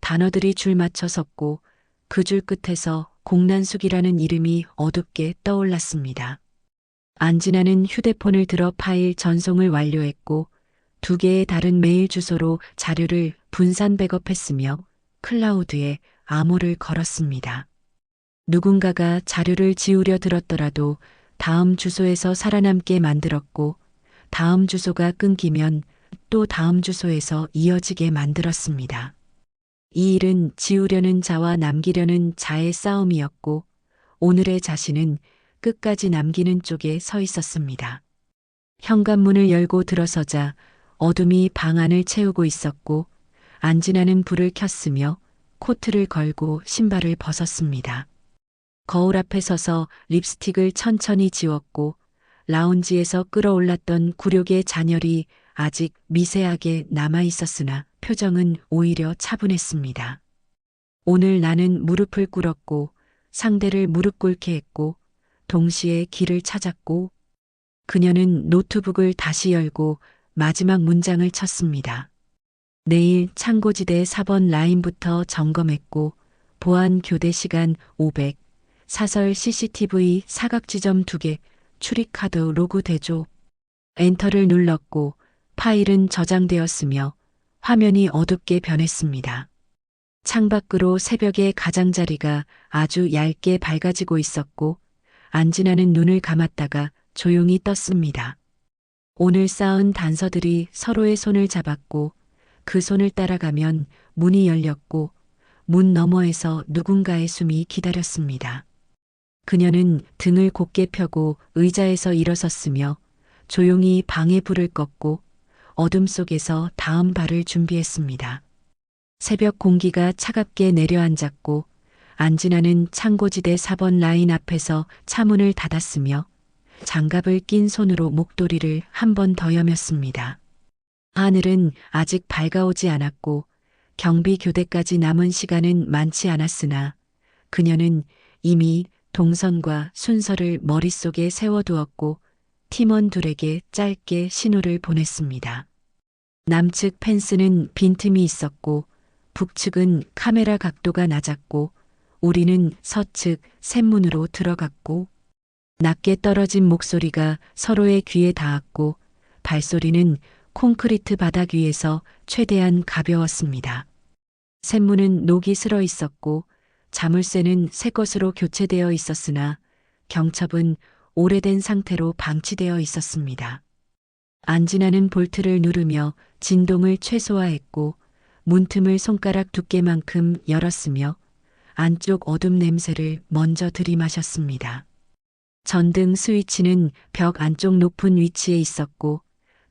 단어들이 줄 맞춰 섰고 그 줄 끝에서 공난숙이라는 이름이 어둡게 떠올랐습니다. 안지나는 휴대폰을 들어 파일 전송을 완료했고 2개의 다른 메일 주소로 자료를 분산 백업했으며 클라우드에 암호를 걸었습니다. 누군가가 자료를 지우려 들었더라도 다음 주소에서 살아남게 만들었고 다음 주소가 끊기면 또 다음 주소에서 이어지게 만들었습니다. 이 일은 지우려는 자와 남기려는 자의 싸움이었고 오늘의 자신은 끝까지 남기는 쪽에 서 있었습니다. 현관문을 열고 들어서자 어둠이 방 안을 채우고 있었고 안지나는 불을 켰으며 코트를 걸고 신발을 벗었습니다. 거울 앞에 서서 립스틱을 천천히 지웠고 라운지에서 끌어올랐던 굴욕의 잔열이 아직 미세하게 남아 있었으나 표정은 오히려 차분했습니다. 오늘 나는 무릎을 꿇었고 상대를 무릎 꿇게 했고 동시에 길을 찾았고 그녀는 노트북을 다시 열고 마지막 문장을 쳤습니다. 내일 창고지대 4번 라인부터 점검했고 보안 교대 시간 500, 사설 CCTV 사각지점 2개, 출입카드 로그 대조. 엔터를 눌렀고 파일은 저장되었으며 화면이 어둡게 변했습니다. 창밖으로 새벽의 가장자리가 아주 얇게 밝아지고 있었고 안지나는 눈을 감았다가 조용히 떴습니다. 오늘 쌓은 단서들이 서로의 손을 잡았고 그 손을 따라가면 문이 열렸고 문 너머에서 누군가의 숨이 기다렸습니다. 그녀는 등을 곧게 펴고 의자에서 일어섰으며 조용히 방에 불을 껐고 어둠 속에서 다음 발을 준비했습니다. 새벽 공기가 차갑게 내려앉았고 안지나는 창고지대 4번 라인 앞에서 차문을 닫았으며 장갑을 낀 손으로 목도리를 한 번 더 여몄습니다. 하늘은 아직 밝아오지 않았고 경비 교대까지 남은 시간은 많지 않았으나 그녀는 이미 동선과 순서를 머릿속에 세워두었고 팀원 둘에게 짧게 신호를 보냈습니다. 남측 펜스는 빈틈이 있었고 북측은 카메라 각도가 낮았고 우리는 서측 샘문으로 들어갔고 낮게 떨어진 목소리가 서로의 귀에 닿았고 발소리는 콘크리트 바닥 위에서 최대한 가벼웠습니다. 샘문은 녹이 슬어 있었고 자물쇠는 새 것으로 교체되어 있었으나 경첩은 오래된 상태로 방치되어 있었습니다. 안지나는 볼트를 누르며 진동을 최소화했고 문틈을 손가락 두께만큼 열었으며 안쪽 어둠 냄새를 먼저 들이마셨습니다. 전등 스위치는 벽 안쪽 높은 위치에 있었고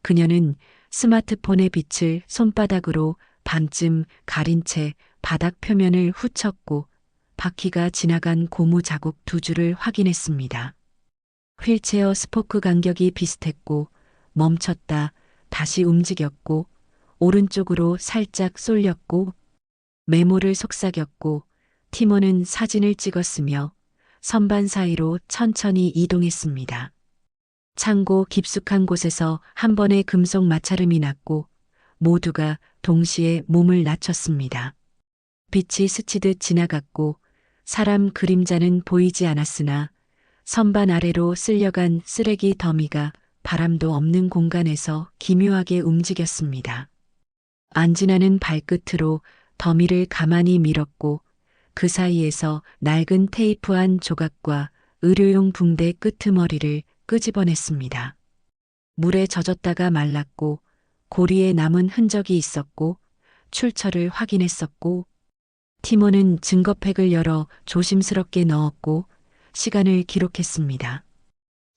그녀는 스마트폰의 빛을 손바닥으로 반쯤 가린 채 바닥 표면을 후쳤고 바퀴가 지나간 고무 자국 두 줄을 확인했습니다. 휠체어 스포크 간격이 비슷했고 멈췄다 다시 움직였고 오른쪽으로 살짝 쏠렸고 메모를 속삭였고 티모는 사진을 찍었으며 선반 사이로 천천히 이동했습니다. 창고 깊숙한 곳에서 한 번의 금속 마찰음이 났고 모두가 동시에 몸을 낮췄습니다. 빛이 스치듯 지나갔고 사람 그림자는 보이지 않았으나 선반 아래로 쓸려간 쓰레기 더미가 바람도 없는 공간에서 기묘하게 움직였습니다. 안진아는 발끝으로 더미를 가만히 밀었고 그 사이에서 낡은 테이프 한 조각과 의료용 붕대 끄트머리를 끄집어냈습니다. 물에 젖었다가 말랐고 고리에 남은 흔적이 있었고 출처를 확인했었고 티모는 증거팩을 열어 조심스럽게 넣었고 시간을 기록했습니다.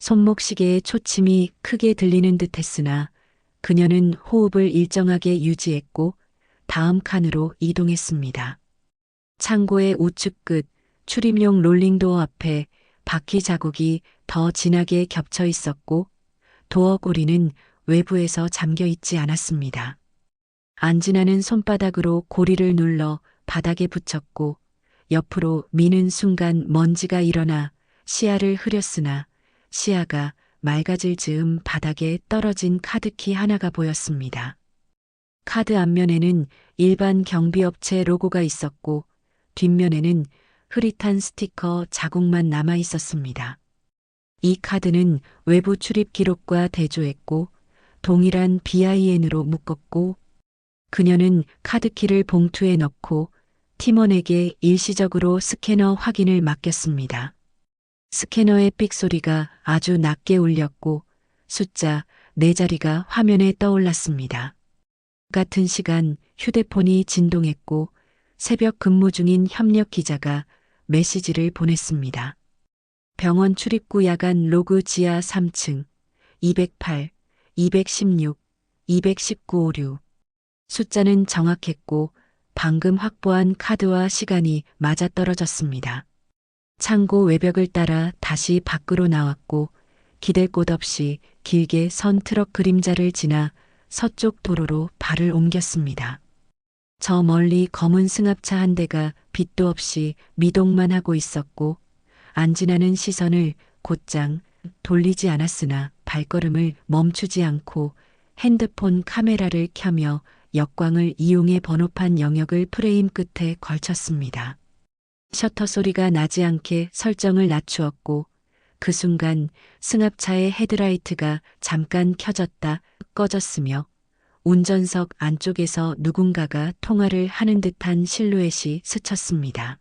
손목시계의 초침이 크게 들리는 듯 했으나 그녀는 호흡을 일정하게 유지했고 다음 칸으로 이동했습니다. 창고의 우측 끝 출입용 롤링도어 앞에 바퀴 자국이 더 진하게 겹쳐 있었고 도어 고리는 외부에서 잠겨 있지 않았습니다. 안진아는 손바닥으로 고리를 눌러 바닥에 붙였고 옆으로 미는 순간 먼지가 일어나 시야를 흐렸으나 시야가 맑아질 즈음 바닥에 떨어진 카드키 하나가 보였습니다. 카드 앞면에는 일반 경비업체 로고가 있었고 뒷면에는 흐릿한 스티커 자국만 남아 있었습니다. 이 카드는 외부 출입 기록과 대조했고 동일한 BIN으로 묶었고 그녀는 카드키를 봉투에 넣고 팀원에게 일시적으로 스캐너 확인을 맡겼습니다. 스캐너의 삑 소리가 아주 낮게 울렸고 숫자 4자리가 화면에 떠올랐습니다. 같은 시간 휴대폰이 진동했고 새벽 근무 중인 협력 기자가 메시지를 보냈습니다. 병원 출입구 야간 로그 지하 3층 208, 216, 21956. 숫자는 정확했고 방금 확보한 카드와 시간이 맞아떨어졌습니다. 창고 외벽을 따라 다시 밖으로 나왔고 기댈 곳 없이 길게 선 트럭 그림자를 지나 서쪽 도로로 발을 옮겼습니다. 저 멀리 검은 승합차 한 대가 빛도 없이 미동만 하고 있었고 안진아는 시선을 곧장 돌리지 않았으나 발걸음을 멈추지 않고 핸드폰 카메라를 켜며 역광을 이용해 번호판 영역을 프레임 끝에 걸쳤습니다. 셔터 소리가 나지 않게 설정을 낮추었고 그 순간 승합차의 헤드라이트가 잠깐 켜졌다 꺼졌으며 운전석 안쪽에서 누군가가 통화를 하는 듯한 실루엣이 스쳤습니다.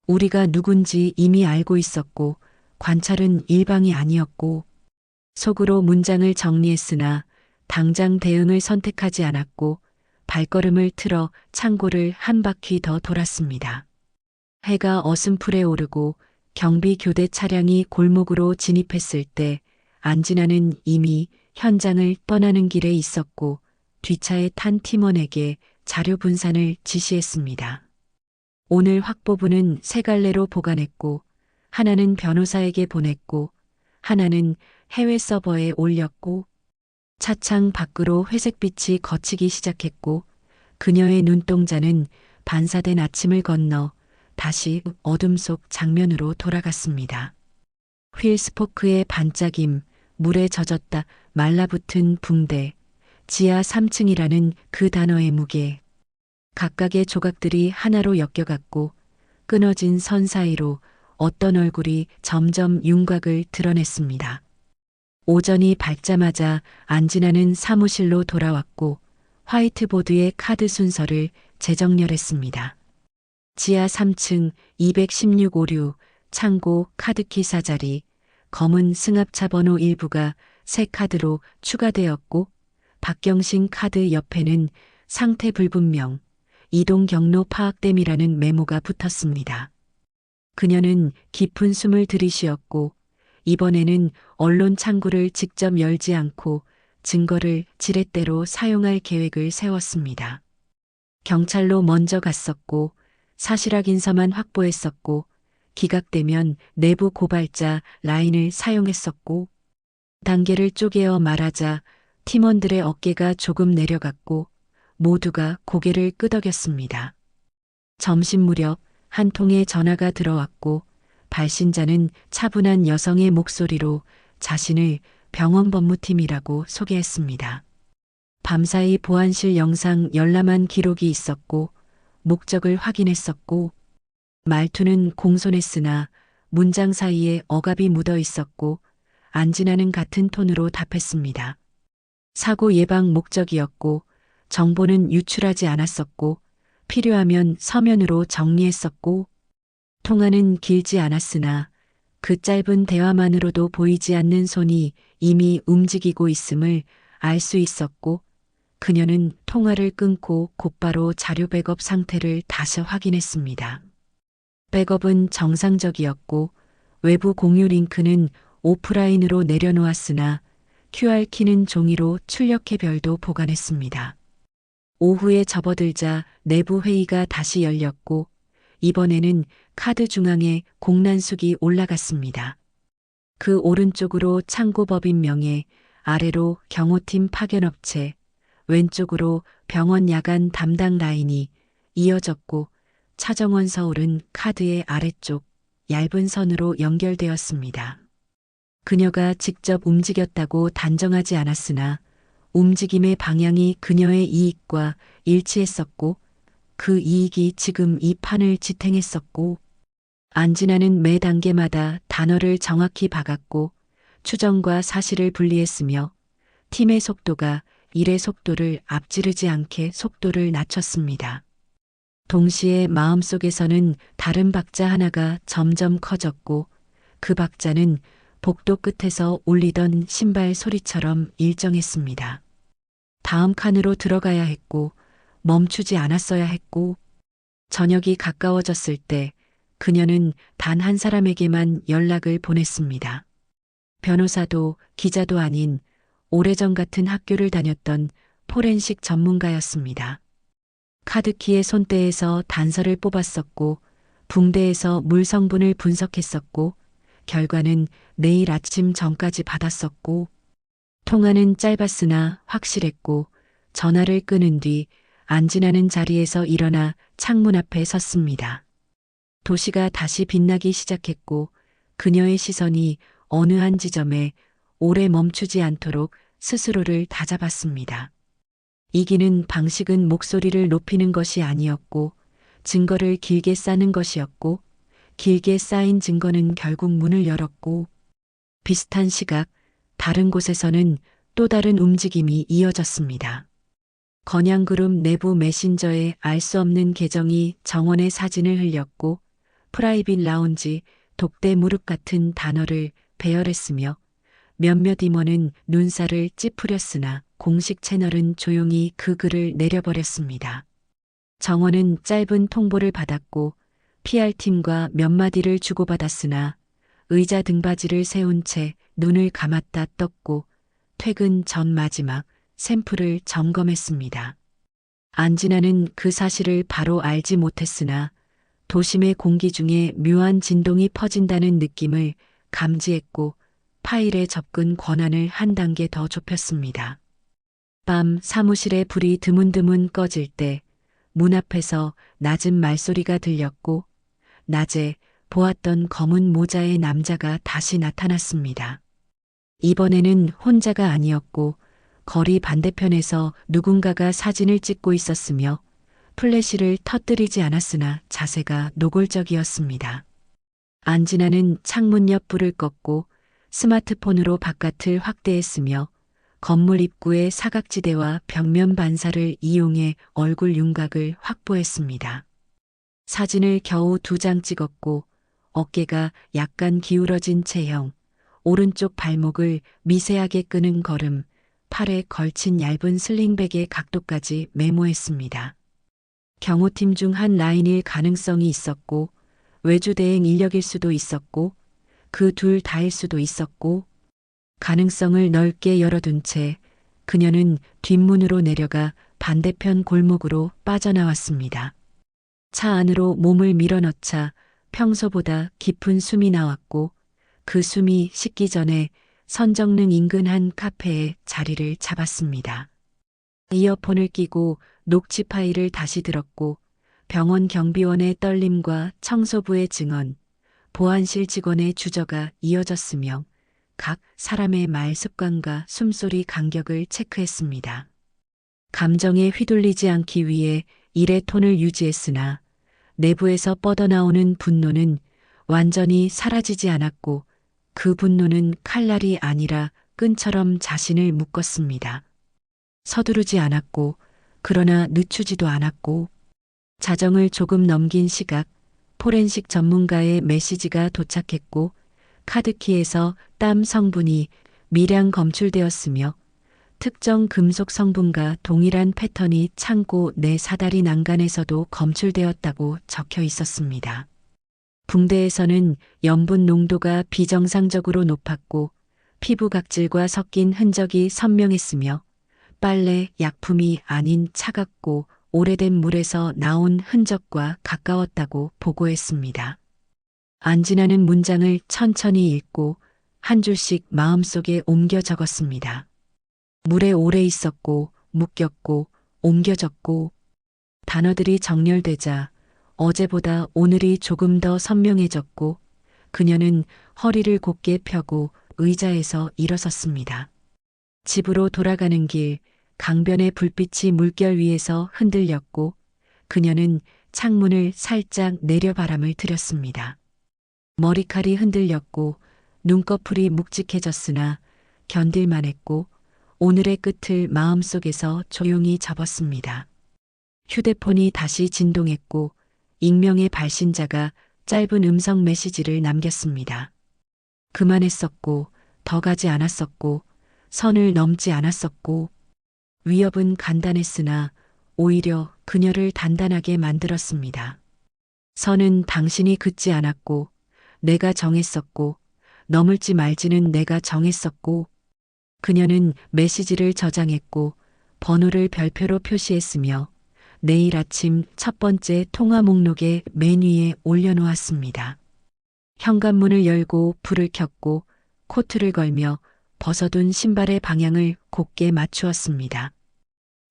우리가 누군지 이미 알고 있었고 관찰은 일방이 아니었고 속으로 문장을 정리했으나 당장 대응을 선택하지 않았고 발걸음을 틀어 창고를 한 바퀴 더 돌았습니다. 해가 어슴풀에 오르고 경비 교대 차량이 골목으로 진입했을 때 안진아는 이미 현장을 떠나는 길에 있었고 뒷차에 탄 팀원에게 자료 분산을 지시했습니다. 오늘 확보부는 3갈래로 보관했고 하나는 변호사에게 보냈고 하나는 해외 서버에 올렸고 차창 밖으로 회색빛이 거치기 시작했고 그녀의 눈동자는 반사된 아침을 건너 다시 어둠 속 장면으로 돌아갔습니다. 휠 스포크의 반짝임, 물에 젖었다 말라붙은 붕대, 지하 3층이라는 그 단어의 무게. 각각의 조각들이 하나로 엮여갔고 끊어진 선 사이로 어떤 얼굴이 점점 윤곽을 드러냈습니다. 오전이 밝자마자 안진아는 사무실로 돌아왔고 화이트보드에 카드 순서를 재정렬했습니다. 지하 3층 21656 창고 카드키 4자리 검은 승합차 번호 일부가 새 카드로 추가되었고 박경신 카드 옆에는 상태 불분명 이동 경로 파악됨이라는 메모가 붙었습니다. 그녀는 깊은 숨을 들이쉬었고 이번에는 언론 창구를 직접 열지 않고 증거를 지렛대로 사용할 계획을 세웠습니다. 경찰로 먼저 갔었고 사실 확인서만 확보했었고 기각되면 내부 고발자 라인을 사용했었고 단계를 쪼개어 말하자 팀원들의 어깨가 조금 내려갔고 모두가 고개를 끄덕였습니다. 점심 무렵 한 통의 전화가 들어왔고 발신자는 차분한 여성의 목소리로 자신을 병원 법무팀이라고 소개했습니다. 밤사이 보안실 영상 열람한 기록이 있었고 목적을 확인했었고 말투는 공손했으나 문장 사이에 억압이 묻어 있었고 안진아는 같은 톤으로 답했습니다. 사고 예방 목적이었고 정보는 유출하지 않았었고 필요하면 서면으로 정리했었고 통화는 길지 않았으나 그 짧은 대화만으로도 보이지 않는 손이 이미 움직이고 있음을 알 수 있었고 그녀는 통화를 끊고 곧바로 자료 백업 상태를 다시 확인했습니다. 백업은 정상적이었고 외부 공유 링크는 오프라인으로 내려놓았으나 QR키는 종이로 출력해별도 보관했습니다. 오후에 접어들자 내부 회의가 다시 열렸고 이번에는 카드 중앙에 공란숙이 올라갔습니다. 그 오른쪽으로 창구법인 명예, 아래로 경호팀 파견업체, 왼쪽으로 병원 야간 담당 라인이 이어졌고 차정원 서울은 카드의 아래쪽 얇은 선으로 연결되었습니다. 그녀가 직접 움직였다고 단정하지 않았으나 움직임의 방향이 그녀의 이익과 일치했었고 그 이익이 지금 이 판을 지탱했었고 안진아는 매 단계마다 단어를 정확히 박았고 추정과 사실을 분리했으며 팀의 속도가 일의 속도를 앞지르지 않게 속도를 낮췄습니다. 동시에 마음속에서는 다른 박자 하나가 점점 커졌고 그 박자는 복도 끝에서 울리던 신발 소리처럼 일정했습니다. 다음 칸으로 들어가야 했고 멈추지 않았어야 했고 저녁이 가까워졌을 때 그녀는 단 한 사람에게만 연락을 보냈습니다. 변호사도 기자도 아닌 오래전 같은 학교를 다녔던 포렌식 전문가였습니다. 카드키의 손대에서 단서를 뽑았었고 붕대에서 물 성분을 분석했었고 결과는 내일 아침 전까지 받았었고 통화는 짧았으나 확실했고 전화를 끊은 뒤 안진아는 자리에서 일어나 창문 앞에 섰습니다. 도시가 다시 빛나기 시작했고 그녀의 시선이 어느 한 지점에 오래 멈추지 않도록 스스로를 다잡았습니다. 이기는 방식은 목소리를 높이는 것이 아니었고 증거를 길게 쌓는 것이었고 길게 쌓인 증거는 결국 문을 열었고 비슷한 시각 다른 곳에서는 또 다른 움직임이 이어졌습니다. 건양그룹 내부 메신저에 알 수 없는 계정이 정원의 사진을 흘렸고 프라이빗 라운지, 독대 무릎 같은 단어를 배열했으며 몇몇 임원은 눈살을 찌푸렸으나 공식 채널은 조용히 그 글을 내려버렸습니다. 정원은 짧은 통보를 받았고 PR팀과 몇 마디를 주고받았으나 의자 등받이를 세운 채 눈을 감았다 떴고 퇴근 전 마지막 샘플을 점검했습니다. 안진아는 그 사실을 바로 알지 못했으나 도심의 공기 중에 묘한 진동이 퍼진다는 느낌을 감지했고 파일의 접근 권한을 한 단계 더 좁혔습니다. 밤 사무실에 불이 드문드문 꺼질 때 문 앞에서 낮은 말소리가 들렸고 낮에 보았던 검은 모자의 남자가 다시 나타났습니다. 이번에는 혼자가 아니었고 거리 반대편에서 누군가가 사진을 찍고 있었으며 플래시를 터뜨리지 않았으나 자세가 노골적이었습니다. 안진아는 창문 옆 불을 껐고 스마트폰으로 바깥을 확대했으며 건물 입구의 사각지대와 벽면 반사를 이용해 얼굴 윤곽을 확보했습니다. 사진을 겨우 2장 찍었고 어깨가 약간 기울어진 체형, 오른쪽 발목을 미세하게 끄는 걸음, 팔에 걸친 얇은 슬링백의 각도까지 메모했습니다. 경호팀 중 한 라인일 가능성이 있었고, 외주 대행 인력일 수도 있었고, 그 둘 다일 수도 있었고, 가능성을 넓게 열어둔 채 그녀는 뒷문으로 내려가 반대편 골목으로 빠져나왔습니다. 차 안으로 몸을 밀어넣자 평소보다 깊은 숨이 나왔고 그 숨이 식기 전에 선정릉 인근 한 카페에 자리를 잡았습니다. 이어폰을 끼고 녹취 파일을 다시 들었고 병원 경비원의 떨림과 청소부의 증언, 보안실 직원의 주저가 이어졌으며 각 사람의 말 습관과 숨소리 간격을 체크했습니다. 감정에 휘둘리지 않기 위해 일의 톤을 유지했으나 내부에서 뻗어나오는 분노는 완전히 사라지지 않았고 그 분노는 칼날이 아니라 끈처럼 자신을 묶었습니다. 서두르지 않았고 그러나 늦추지도 않았고 자정을 조금 넘긴 시각 포렌식 전문가의 메시지가 도착했고 카드키에서 땀 성분이 미량 검출되었으며 특정 금속 성분과 동일한 패턴이 창고 내 사다리 난간에서도 검출되었다고 적혀 있었습니다. 붕대에서는 염분 농도가 비정상적으로 높았고 피부 각질과 섞인 흔적이 선명했으며 빨래 약품이 아닌 차갑고 오래된 물에서 나온 흔적과 가까웠다고 보고했습니다. 안 지나는 문장을 천천히 읽고 한 줄씩 마음속에 옮겨 적었습니다. 물에 오래 있었고 묶였고 옮겨졌고 단어들이 정렬되자 어제보다 오늘이 조금 더 선명해졌고 그녀는 허리를 곧게 펴고 의자에서 일어섰습니다. 집으로 돌아가는 길 강변의 불빛이 물결 위에서 흔들렸고 그녀는 창문을 살짝 내려 바람을 들였습니다. 머리칼이 흔들렸고 눈꺼풀이 묵직해졌으나 견딜만 했고 오늘의 끝을 마음속에서 조용히 접었습니다. 휴대폰이 다시 진동했고 익명의 발신자가 짧은 음성 메시지를 남겼습니다. 그만했었고 더 가지 않았었고 선을 넘지 않았었고 위협은 간단했으나 오히려 그녀를 단단하게 만들었습니다. 선은 당신이 긋지 않았고 내가 정했었고 넘을지 말지는 내가 정했었고 그녀는 메시지를 저장했고 번호를 별표로 표시했으며 내일 아침 첫 번째 통화 목록에 맨 위에 올려놓았습니다. 현관문을 열고 불을 켰고 코트를 걸며 벗어둔 신발의 방향을 곧게 맞추었습니다.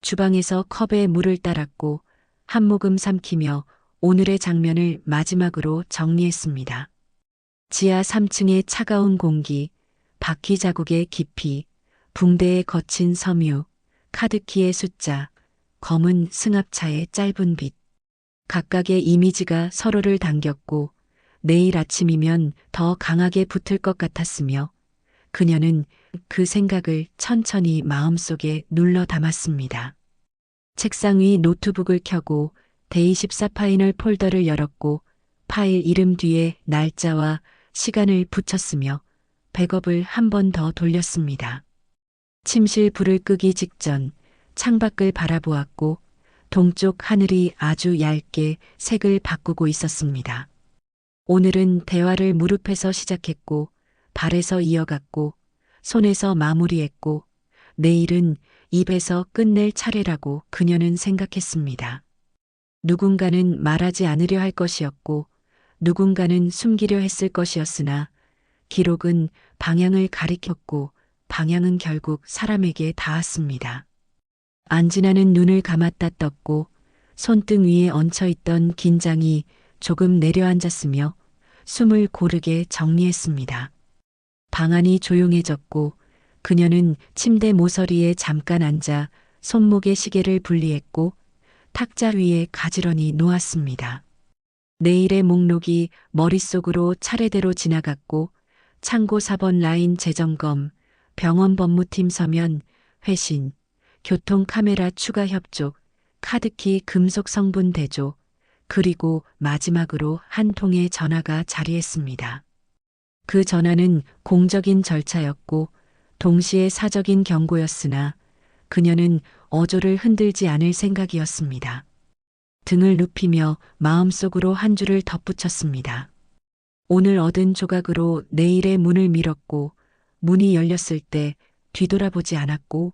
주방에서 컵에 물을 따랐고 한 모금 삼키며 오늘의 장면을 마지막으로 정리했습니다. 지하 3층의 차가운 공기, 바퀴 자국의 깊이, 붕대의 거친 섬유, 카드키의 숫자, 검은 승합차의 짧은 빛. 각각의 이미지가 서로를 당겼고 내일 아침이면 더 강하게 붙을 것 같았으며 그녀는 그 생각을 천천히 마음속에 눌러 담았습니다. 책상 위 노트북을 켜고 데이14 파이널 폴더를 열었고 파일 이름 뒤에 날짜와 시간을 붙였으며 백업을 한 번 더 돌렸습니다. 침실 불을 끄기 직전 창밖을 바라보았고 동쪽 하늘이 아주 얇게 색을 바꾸고 있었습니다. 오늘은 대화를 무릎에서 시작했고 발에서 이어갔고 손에서 마무리했고 내일은 입에서 끝낼 차례라고 그녀는 생각했습니다. 누군가는 말하지 않으려 할 것이었고 누군가는 숨기려 했을 것이었으나 기록은 방향을 가리켰고 방향은 결국 사람에게 닿았습니다. 안 지나는 눈을 감았다 떴고 손등 위에 얹혀있던 긴장이 조금 내려앉았으며 숨을 고르게 정리했습니다. 방 안이 조용해졌고 그녀는 침대 모서리에 잠깐 앉아 손목에 시계를 분리했고 탁자 위에 가지런히 놓았습니다. 내일의 목록이 머릿속으로 차례대로 지나갔고 창고 4번 라인 재점검, 병원 법무팀 서면, 회신, 교통 카메라 추가 협조, 카드키 금속 성분 대조, 그리고 마지막으로 한 통의 전화가 자리했습니다. 그 전화는 공적인 절차였고 동시에 사적인 경고였으나 그녀는 어조를 흔들지 않을 생각이었습니다. 등을 눕히며 마음속으로 한 줄을 덧붙였습니다. 오늘 얻은 조각으로 내일의 문을 밀었고 문이 열렸을 때 뒤돌아보지 않았고